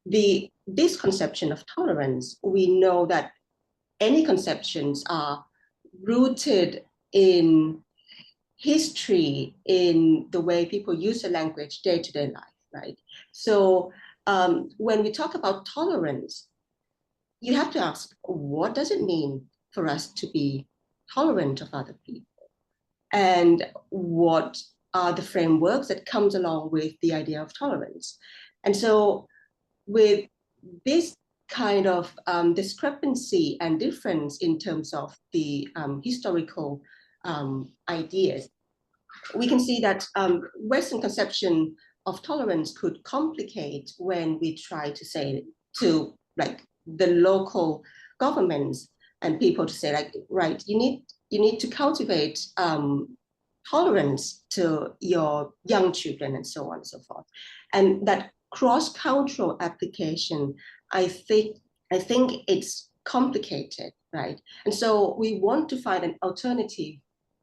This conception of tolerance, we know that any conceptions are rooted in history, in the way people use the language day-to-day life, right? So when we talk about tolerance, you have to ask, what does it mean for us to be tolerant of other people? And what are the frameworks that comes along with the idea of tolerance? And so with this kind of discrepancy and difference in terms of the historical ideas, we can see that Western conception of tolerance could complicate when we try to say to like the local governments and people to say like, right, you need to cultivate tolerance to your young children and so on and so forth. And that cross-cultural application, I think it's complicated, right? And so we want to find an alternative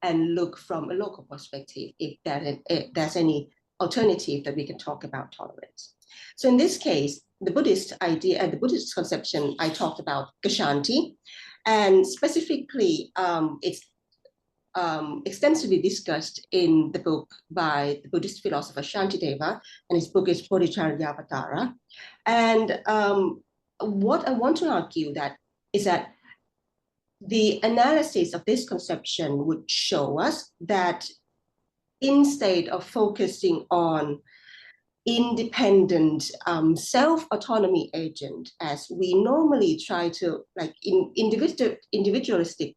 and look from a local perspective if there's any alternative that we can talk about tolerance. So in this case, the Buddhist idea and the Buddhist conception, I talked about Kshanti, and specifically it's extensively discussed in the book by the Buddhist philosopher Shantideva, and his book is Bodhicharyavatara. And what I want to argue is that the analysis of this conception would show us that instead of focusing on independent self-autonomy agent, as we normally try to, like in individualistic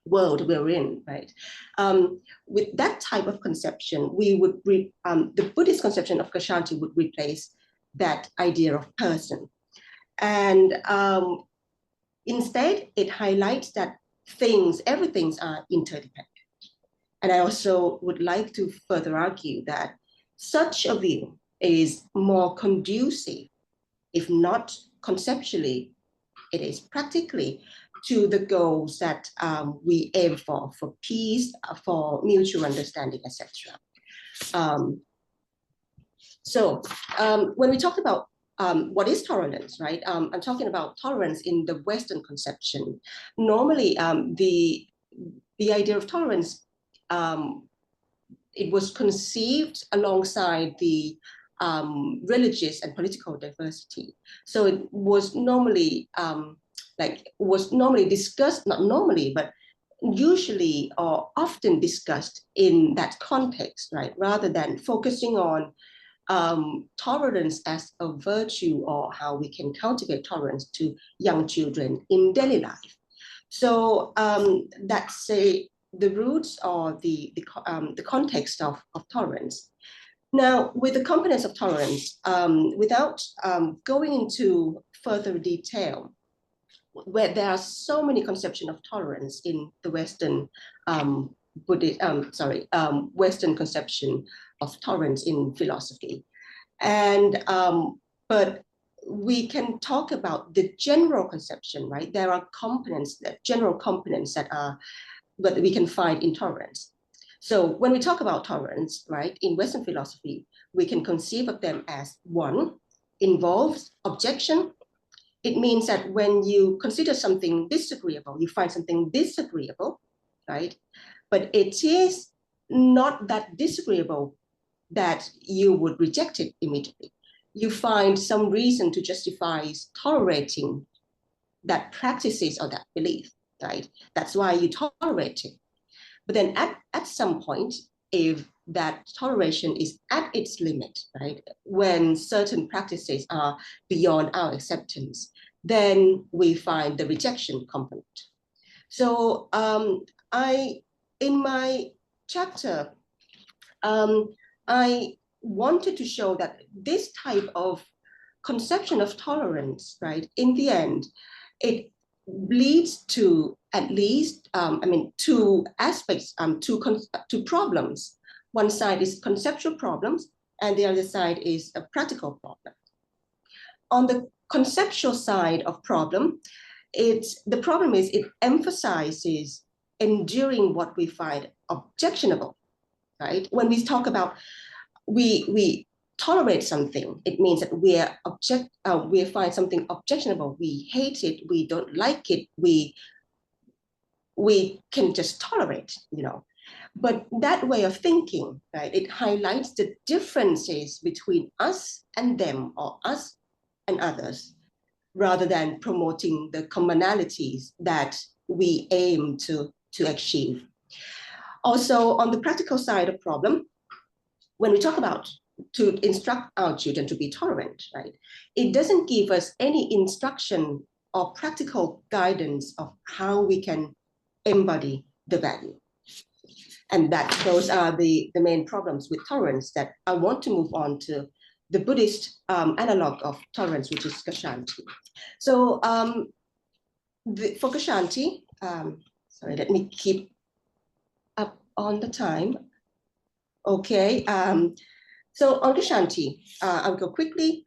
world we're in, right? With that type of conception, we would the Buddhist conception of Kshanti would replace that idea of person. And instead, it highlights that everything are interdependent. And I also would like to further argue that such a view is more conducive, if not conceptually, it is practically, to the goals that we aim for peace, for mutual understanding, etc. When we talk about what is tolerance, right? I'm talking about tolerance in the Western conception. Normally, the idea of tolerance, it was conceived alongside the religious and political diversity. So it was normally discussed, not normally, but usually or often discussed in that context, right? Rather than focusing on tolerance as a virtue or how we can cultivate tolerance to young children in daily life. So that's the roots or the context of tolerance. Now, with the components of tolerance, without going into further detail, where there are so many conceptions of tolerance in the Western Western conception of tolerance in philosophy, and but we can talk about the general conception, right? There are components, general components that we can find in tolerance. So when we talk about tolerance, right, in Western philosophy, we can conceive of them as one, involves objection. It means that when you consider something disagreeable, you find something disagreeable, right? But it is not that disagreeable that you would reject it immediately. You find some reason to justify tolerating that practices or that belief, right? That's why you tolerate it. But then at some point, if that toleration is at its limit, right? When certain practices are beyond our acceptance, then we find the rejection component. So in my chapter, I wanted to show that this type of conception of tolerance, right, in the end, it leads to at least, two aspects, two problems. One side is conceptual problems, and the other side is a practical problem. On the conceptual side of problem, the problem is it emphasizes enduring what we find objectionable, right? When we talk about we tolerate something, it means that we find something objectionable, we hate it, we don't like it, we can just tolerate, you know. But that way of thinking, right, it highlights the differences between us and them, or us and others, rather than promoting the commonalities that we aim to achieve. Also, on the practical side of problem, when we talk about to instruct our children to be tolerant, right, it doesn't give us any instruction or practical guidance of how we can embody the value. And those are the main problems with tolerance that I want to move on to the Buddhist analog of tolerance, which is Kshanti. So for Kshanti, sorry, let me keep up on the time. Okay, so on Kshanti, I'll go quickly.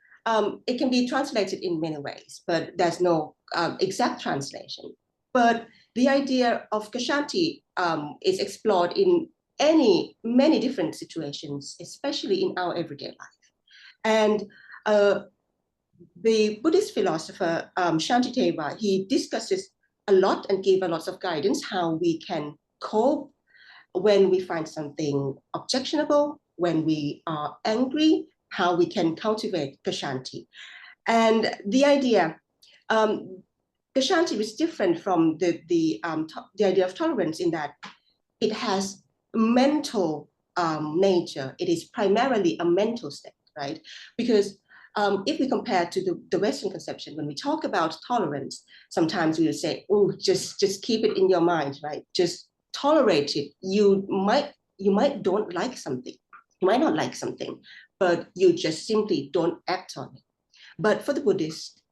It can be translated in many ways, but there's no exact translation. But the idea of Kshanti is explored in many different situations, especially in our everyday life. And the Buddhist philosopher Shantideva, he discusses a lot and gave a lot of guidance how we can cope when we find something objectionable, when we are angry, how we can cultivate Kshanti. And the idea, Kshanti is different from the idea of tolerance in that it has mental nature. It is primarily a mental state, right? Because if we compare to the Western conception, when we talk about tolerance, sometimes we will say, oh, just keep it in your mind, right? Just tolerate it. You might don't like something. You might not like something, but you just simply don't act on it. But for the Buddhists,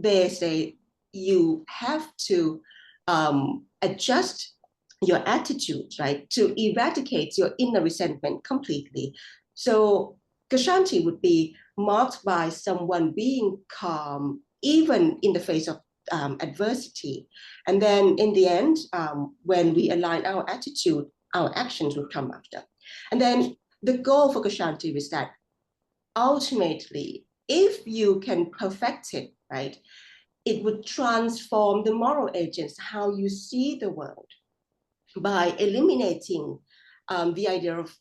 they say you have to adjust your attitude, right, to eradicate your inner resentment completely. So Kshanti would be marked by someone being calm, even in the face of adversity. And then in the end, when we align our attitude, our actions will come after. And then the goal for Kshanti is that ultimately, if you can perfect it, right, it would transform the moral agents, how you see the world, by eliminating the idea of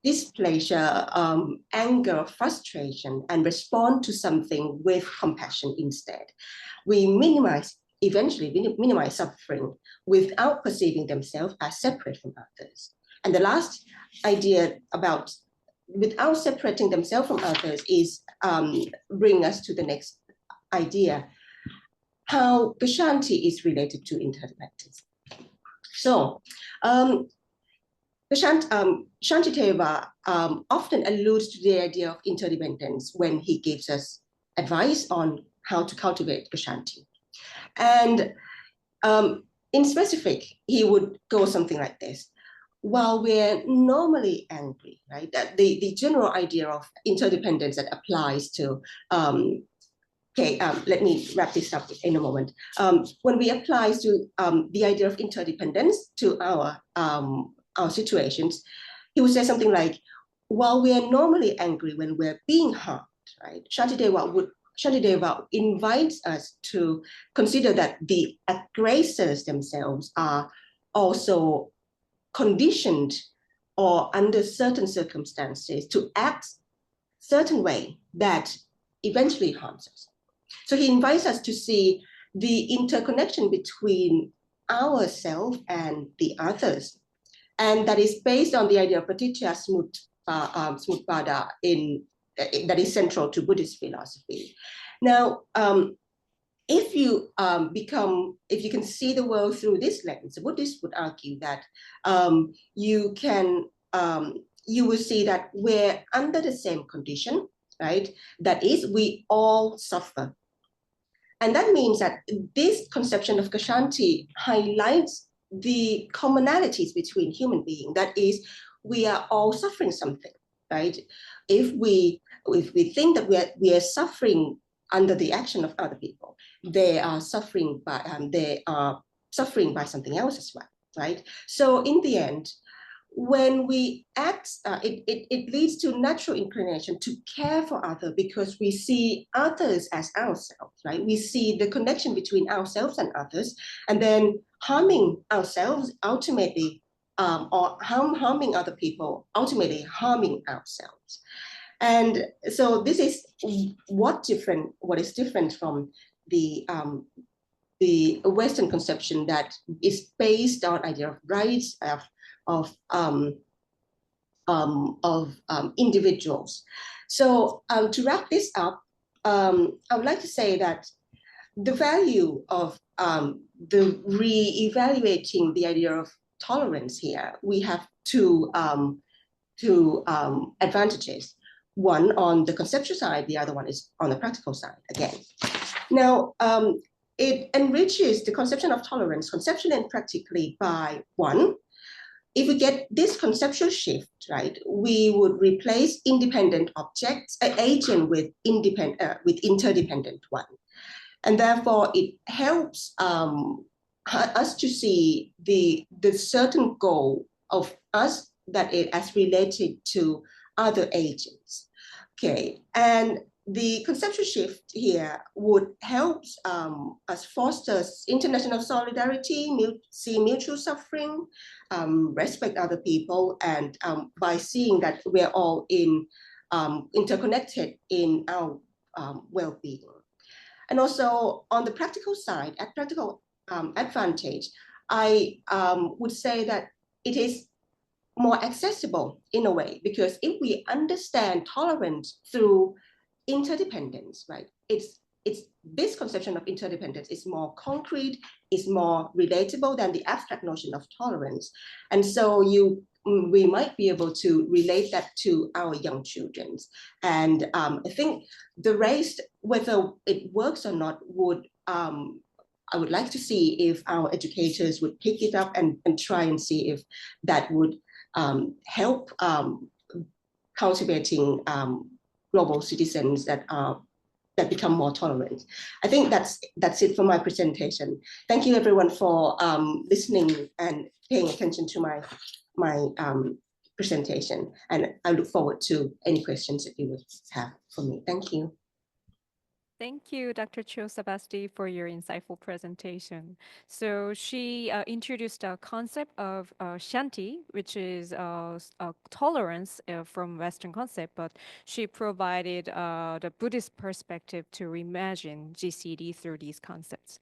displeasure, anger, frustration, and respond to something with compassion instead. We minimize eventually minimize suffering without perceiving themselves as separate from others. And the last idea about without separating themselves from others is bring us to the next idea, how Kshanti is related to interdependence. So Shantideva often alludes to the idea of interdependence when he gives us advice on how to cultivate Kshanti. And in specific, he would go something like this. While we're normally angry, right, the general idea of interdependence that applies to, let me wrap this up in a moment. When we apply to the idea of interdependence to our situations, he would say something like, while we are normally angry when we're being harmed, right, Shantideva invites us to consider that the aggressors themselves are also conditioned or under certain circumstances to act certain way that eventually harms us. So he invites us to see the interconnection between ourselves and the others. And that is based on the idea of Pratitya Samutpada that is central to Buddhist philosophy. Now, if you can see the world through this lens, the Buddhists would argue that you will see that we're under the same condition, right? That is, we all suffer. And that means that this conception of Kshanti highlights the commonalities between human beings. That is, we are all suffering something, right? If we think that we are suffering under the action of other people, they are suffering by something else as well, right? So in the end, when we act, it leads to natural inclination to care for others because we see others as ourselves, right? We see the connection between ourselves and others, and then harming ourselves ultimately, or harming other people, ultimately harming ourselves. And so this is what is different from the Western conception that is based on idea of rights of individuals. So to wrap this up, I would like to say that the value of the re-evaluating the idea of tolerance here, we have two advantages. One on the conceptual side, the other one is on the practical side again. Now, it enriches the conception of tolerance conceptually and practically by one, if we get this conceptual shift, right, we would replace independent objects, agent with interdependent one. And therefore it helps us to see the certain goal of us that it as related to other agents. Okay, and the conceptual shift here would help us foster international solidarity, see mutual suffering, respect other people, and by seeing that we're all interconnected in our well-being. And also on the practical side, at practical advantage, I would say that it is more accessible in a way, because if we understand tolerance through interdependence, right? It's this conception of interdependence is more concrete, is more relatable than the abstract notion of tolerance. And so we might be able to relate that to our young children. And I think the rest, whether it works or not, would I would like to see if our educators would pick it up and try and see if that would help cultivating global citizens that become more tolerant. I think that's it for my presentation. Thank you everyone for listening and paying attention to my presentation. And I look forward to any questions that you would have for me. Thank you. Thank you, Dr. Cho Sabasti, for your insightful presentation. So she introduced a concept of Shanti, which is tolerance from Western concept, but she provided the Buddhist perspective to reimagine GCED through these concepts.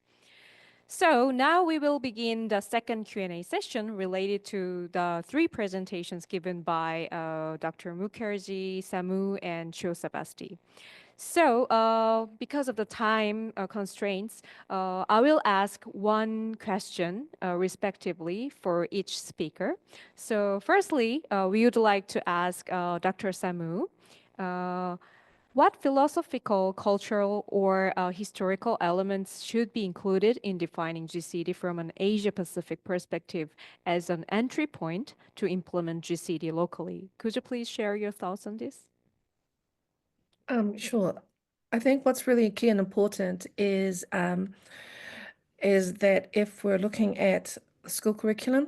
So now we will begin the second Q&A session related to the three presentations given by Dr. Mukherjee, Samu, and Cho Sabasti. So because of the time constraints, I will ask one question respectively for each speaker. So firstly, we would like to ask Dr. Samu, what philosophical, cultural, or historical elements should be included in defining GCED from an Asia-Pacific perspective as an entry point to implement GCED locally? Could you please share your thoughts on this? Sure. I think what's really key and important is that if we're looking at school curriculum,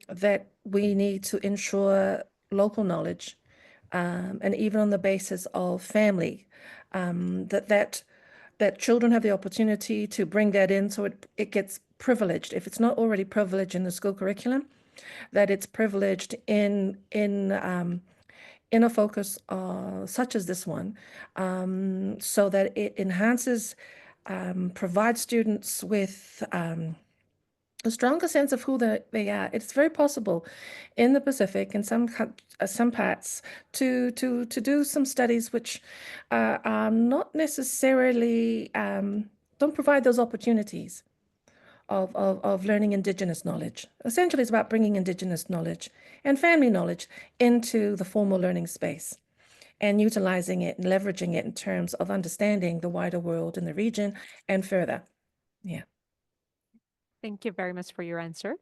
that we need to ensure local knowledge, and even on the basis of family, that children have the opportunity to bring that in, so it gets privileged. If it's not already privileged in the school curriculum, that it's privileged in a focus such as this one, so that it enhances, provides students with a stronger sense of who they are. It's very possible in the Pacific, in some parts, to do some studies which are not necessarily, don't provide those opportunities of learning Indigenous knowledge. Essentially, it's about bringing Indigenous knowledge and family knowledge into the formal learning space and utilizing it and leveraging it in terms of understanding the wider world in the region and further. Yeah. Thank you very much for your answer.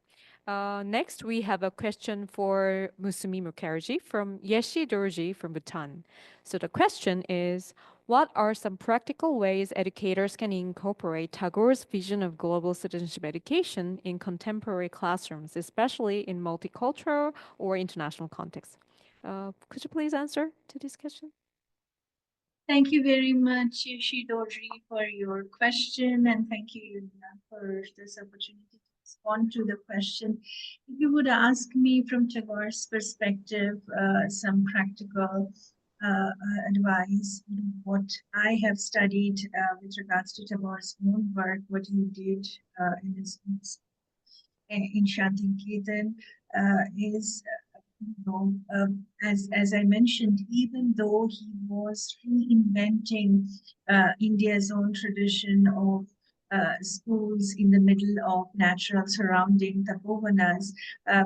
Next, we have a question for Musumi Mukherjee from Yeshi Dorji from Bhutan. So the question is, what are some practical ways educators can incorporate Tagore's vision of global citizenship education in contemporary classrooms, especially in multicultural or international contexts? Could you please answer to this question? Thank you very much, Yeshi Dorji, for your question, and thank you, Yuna, for this opportunity to respond to the question. If you would ask me from Tagore's perspective, some practical advice, what I have studied with regards to Tagore's own work, what he did in his in Shantiniketan is, as I mentioned, even though he was reinventing India's own tradition of schools in the middle of natural surrounding tapovanas,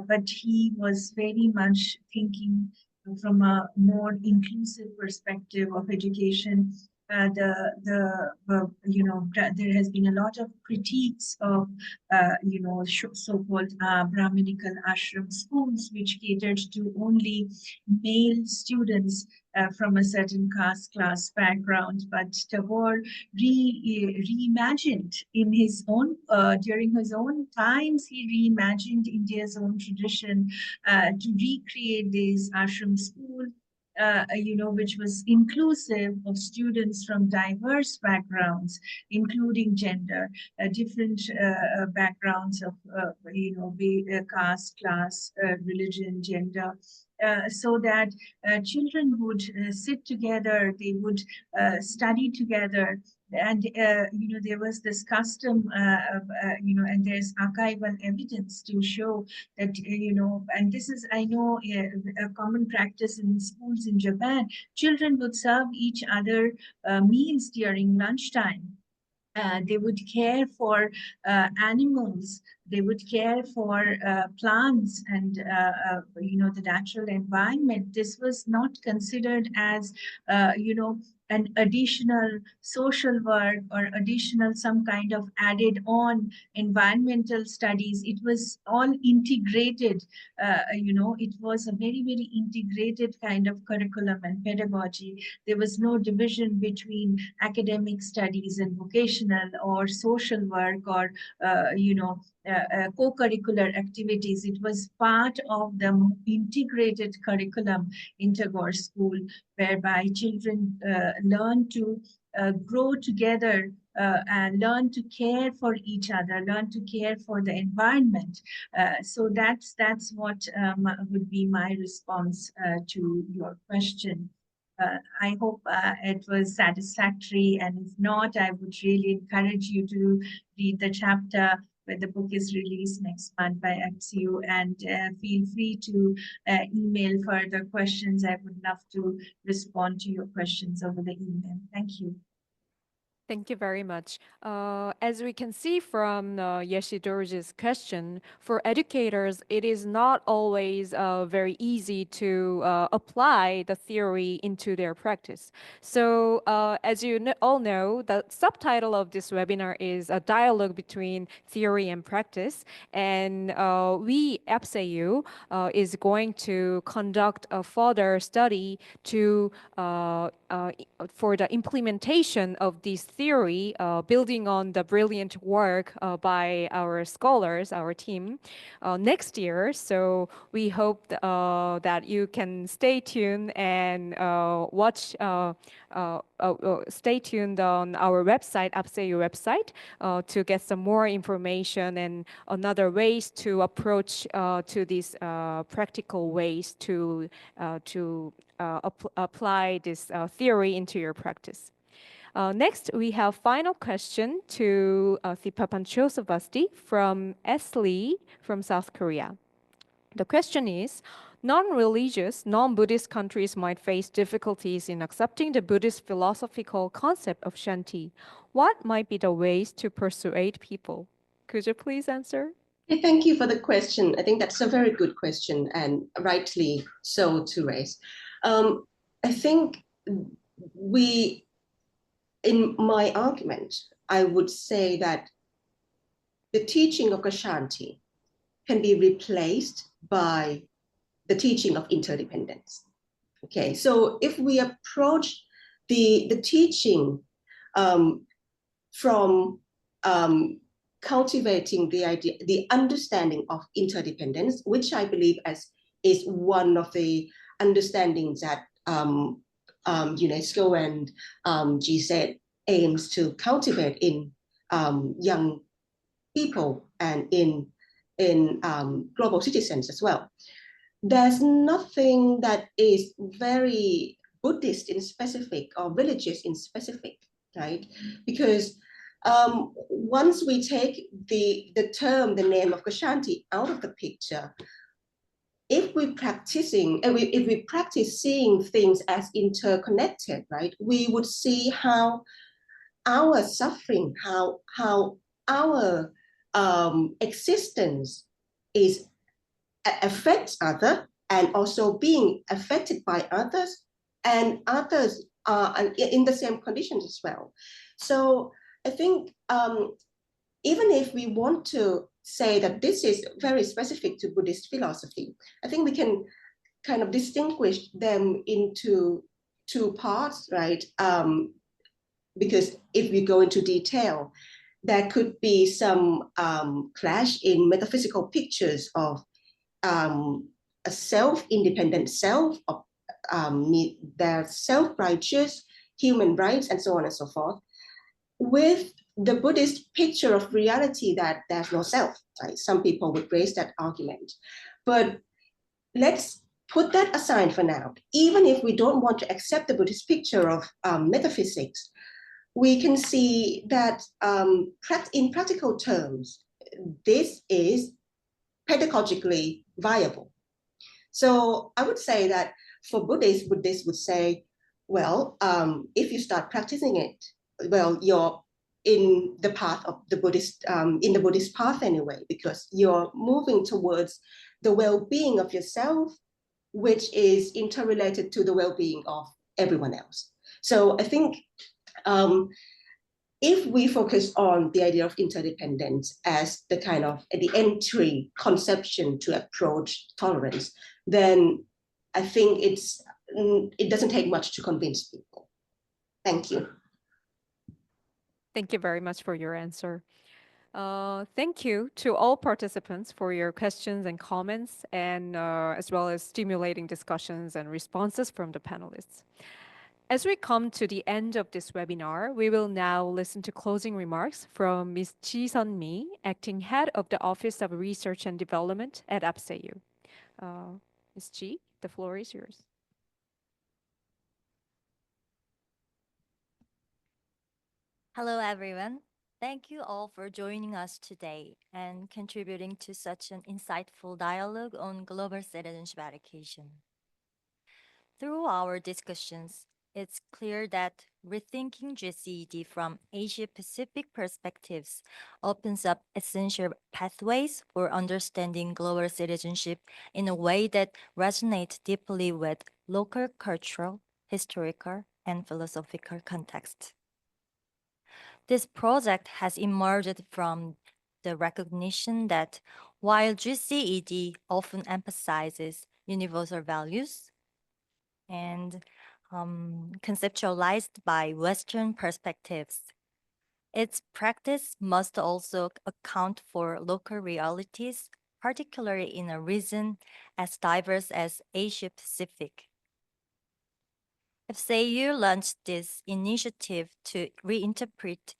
but he was very much thinking from a more inclusive perspective of education. There has been a lot of critiques of so-called Brahminical ashram schools, which catered to only male students from a certain caste class background. But Tagore reimagined in his own during his own times. He reimagined India's own tradition to recreate these ashram schools. Which was inclusive of students from diverse backgrounds, including gender, different backgrounds of, caste, class, religion, gender, so that children would sit together, they would study together. And, there was this custom, and there's archival evidence to show that, and this is, I know, a common practice in schools in Japan, children would serve each other meals during lunchtime. They would care for animals, they would care for plants and, the natural environment. This was not considered as, an additional social work or additional some kind of added on environmental studies. It was all integrated, it was a very, very integrated kind of curriculum and pedagogy. There was no division between academic studies and vocational or social work or, co-curricular activities. It was part of the integrated curriculum in Tagore School, whereby children learn to grow together and learn to care for each other, learn to care for the environment. So that's what would be my response to your question. I hope it was satisfactory, and if not, I would really encourage you to read the chapter where the book is released next month by APCEIU, and feel free to email further questions. I would love to respond to your questions over the email. Thank you. Thank you very much. As we can see from Yeshidorji's question, for educators, it is not always very easy to apply the theory into their practice. So as you all know, the subtitle of this webinar is a dialogue between theory and practice. And we, APCEIU, is going to conduct a further study to for the implementation of this theory, building on the brilliant work by our scholars, our team, next year. So we hope that you can stay tuned and watch, stay tuned on our website, APCEIU website, to get some more information and another ways to approach to these practical ways to apply this theory into your practice. Next, we have final question to Thipapanchosavasti from S. Lee from South Korea. The question is, non-religious, non-Buddhist countries might face difficulties in accepting the Buddhist philosophical concept of Shanti. What might be the ways to persuade people? Could you please answer? Thank you for the question. I think that's a very good question, and rightly so to raise. I think in my argument, I would say that the teaching of Shanti can be replaced by the teaching of interdependence. Okay, so if we approach the teaching from cultivating the idea, the understanding of interdependence, which I believe is one of the understandings that UNESCO and GCED aims to cultivate in young people and in global citizens as well. There's nothing that is very Buddhist in specific or religious in specific, right? Because once we take the term, the name of Shanti out of the picture, if we practice seeing things as interconnected, right, we would see how our suffering, how our existence affects others, and also being affected by others, and others are in the same conditions as well. So I think even if we want to say that this is very specific to Buddhist philosophy, I think we can kind of distinguish them into two parts, right? Because if we go into detail, there could be some clash in metaphysical pictures of a self-independent self, of their self-righteous human rights, and so on and so forth, with the Buddhist picture of reality that there's no self, right? Some people would raise that argument. But let's put that aside for now. Even if we don't want to accept the Buddhist picture of metaphysics, we can see that in practical terms, this is pedagogically viable. So I would say that for Buddhists would say, well, if you start practicing it, well, you're in the path of the Buddhist, in the Buddhist path anyway, because you're moving towards the well-being of yourself, which is interrelated to the well-being of everyone else. So I think if we focus on the idea of interdependence as the kind of the entry conception to approach tolerance, then I think it doesn't take much to convince people. Thank you. Thank you very much for your answer. Thank you to all participants for your questions and comments, and as well as stimulating discussions and responses from the panelists. As we come to the end of this webinar, we will now listen to closing remarks from Ms. Ji Sun-mi, Acting Head of the Office of Research and Development at APCEIU. Ms. Ji, the floor is yours. Hello, everyone. Thank you all for joining us today and contributing to such an insightful dialogue on global citizenship education. Through our discussions, it's clear that rethinking GCED from Asia-Pacific perspectives opens up essential pathways for understanding global citizenship in a way that resonates deeply with local cultural, historical, and philosophical context. This project has emerged from the recognition that while GCED often emphasizes universal values and conceptualized by Western perspectives, its practice must also account for local realities, particularly in a region as diverse as Asia Pacific. APCEIU launched this initiative to reinterpret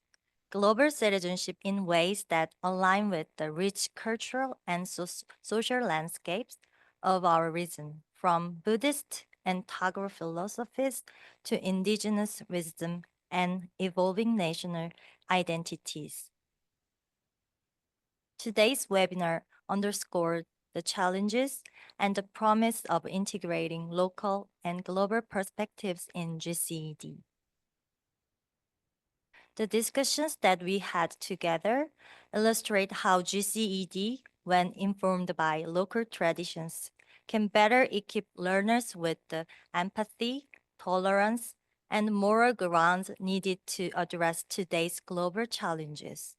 global citizenship in ways that align with the rich cultural and social landscapes of our region, from Buddhist and Tagore philosophies to indigenous wisdom and evolving national identities. Today's webinar underscored the challenges and the promise of integrating local and global perspectives in GCED. The discussions that we had together illustrate how GCED, when informed by local traditions, can better equip learners with the empathy, tolerance, and moral grounds needed to address today's global challenges.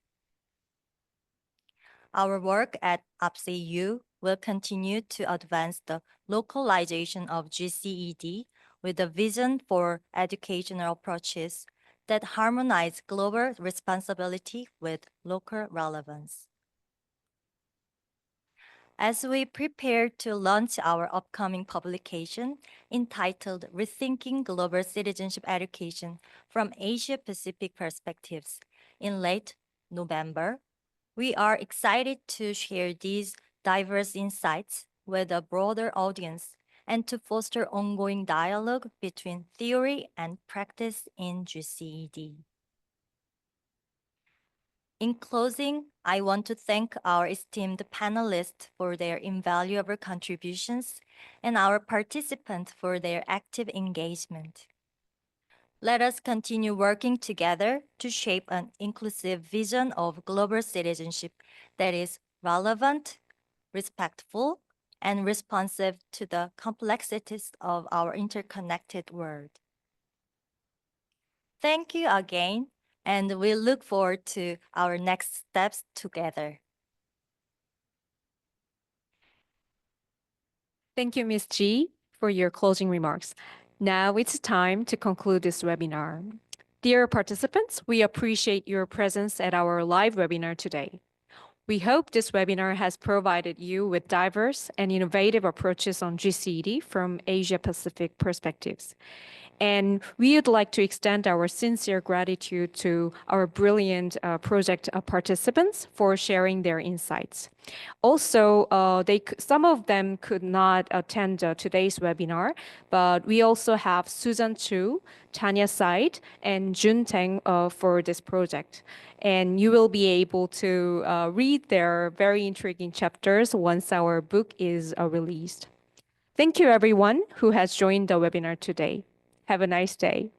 Our work at APCEIU will continue to advance the localization of GCED with a vision for educational approaches that harmonize global responsibility with local relevance. As we prepare to launch our upcoming publication entitled Rethinking Global Citizenship Education from Asia-Pacific Perspectives in late November, we are excited to share these diverse insights with a broader audience and to foster ongoing dialogue between theory and practice in GCED. In closing, I want to thank our esteemed panelists for their invaluable contributions and our participants for their active engagement. Let us continue working together to shape an inclusive vision of global citizenship that is relevant, respectful, and responsive to the complexities of our interconnected world. Thank you again, and we look forward to our next steps together. Thank you, Ms. Ji, for your closing remarks. Now it's time to conclude this webinar. Dear participants, we appreciate your presence at our live webinar today. We hope this webinar has provided you with diverse and innovative approaches on GCED from Asia-Pacific perspectives. And we would like to extend our sincere gratitude to our brilliant project participants for sharing their insights. Also, some of them could not attend today's webinar, but we also have Susan Chu, Tanya Said, and Jun Teng for this project. And you will be able to read their very intriguing chapters once our book is released. Thank you, everyone who has joined the webinar today. Have a nice day.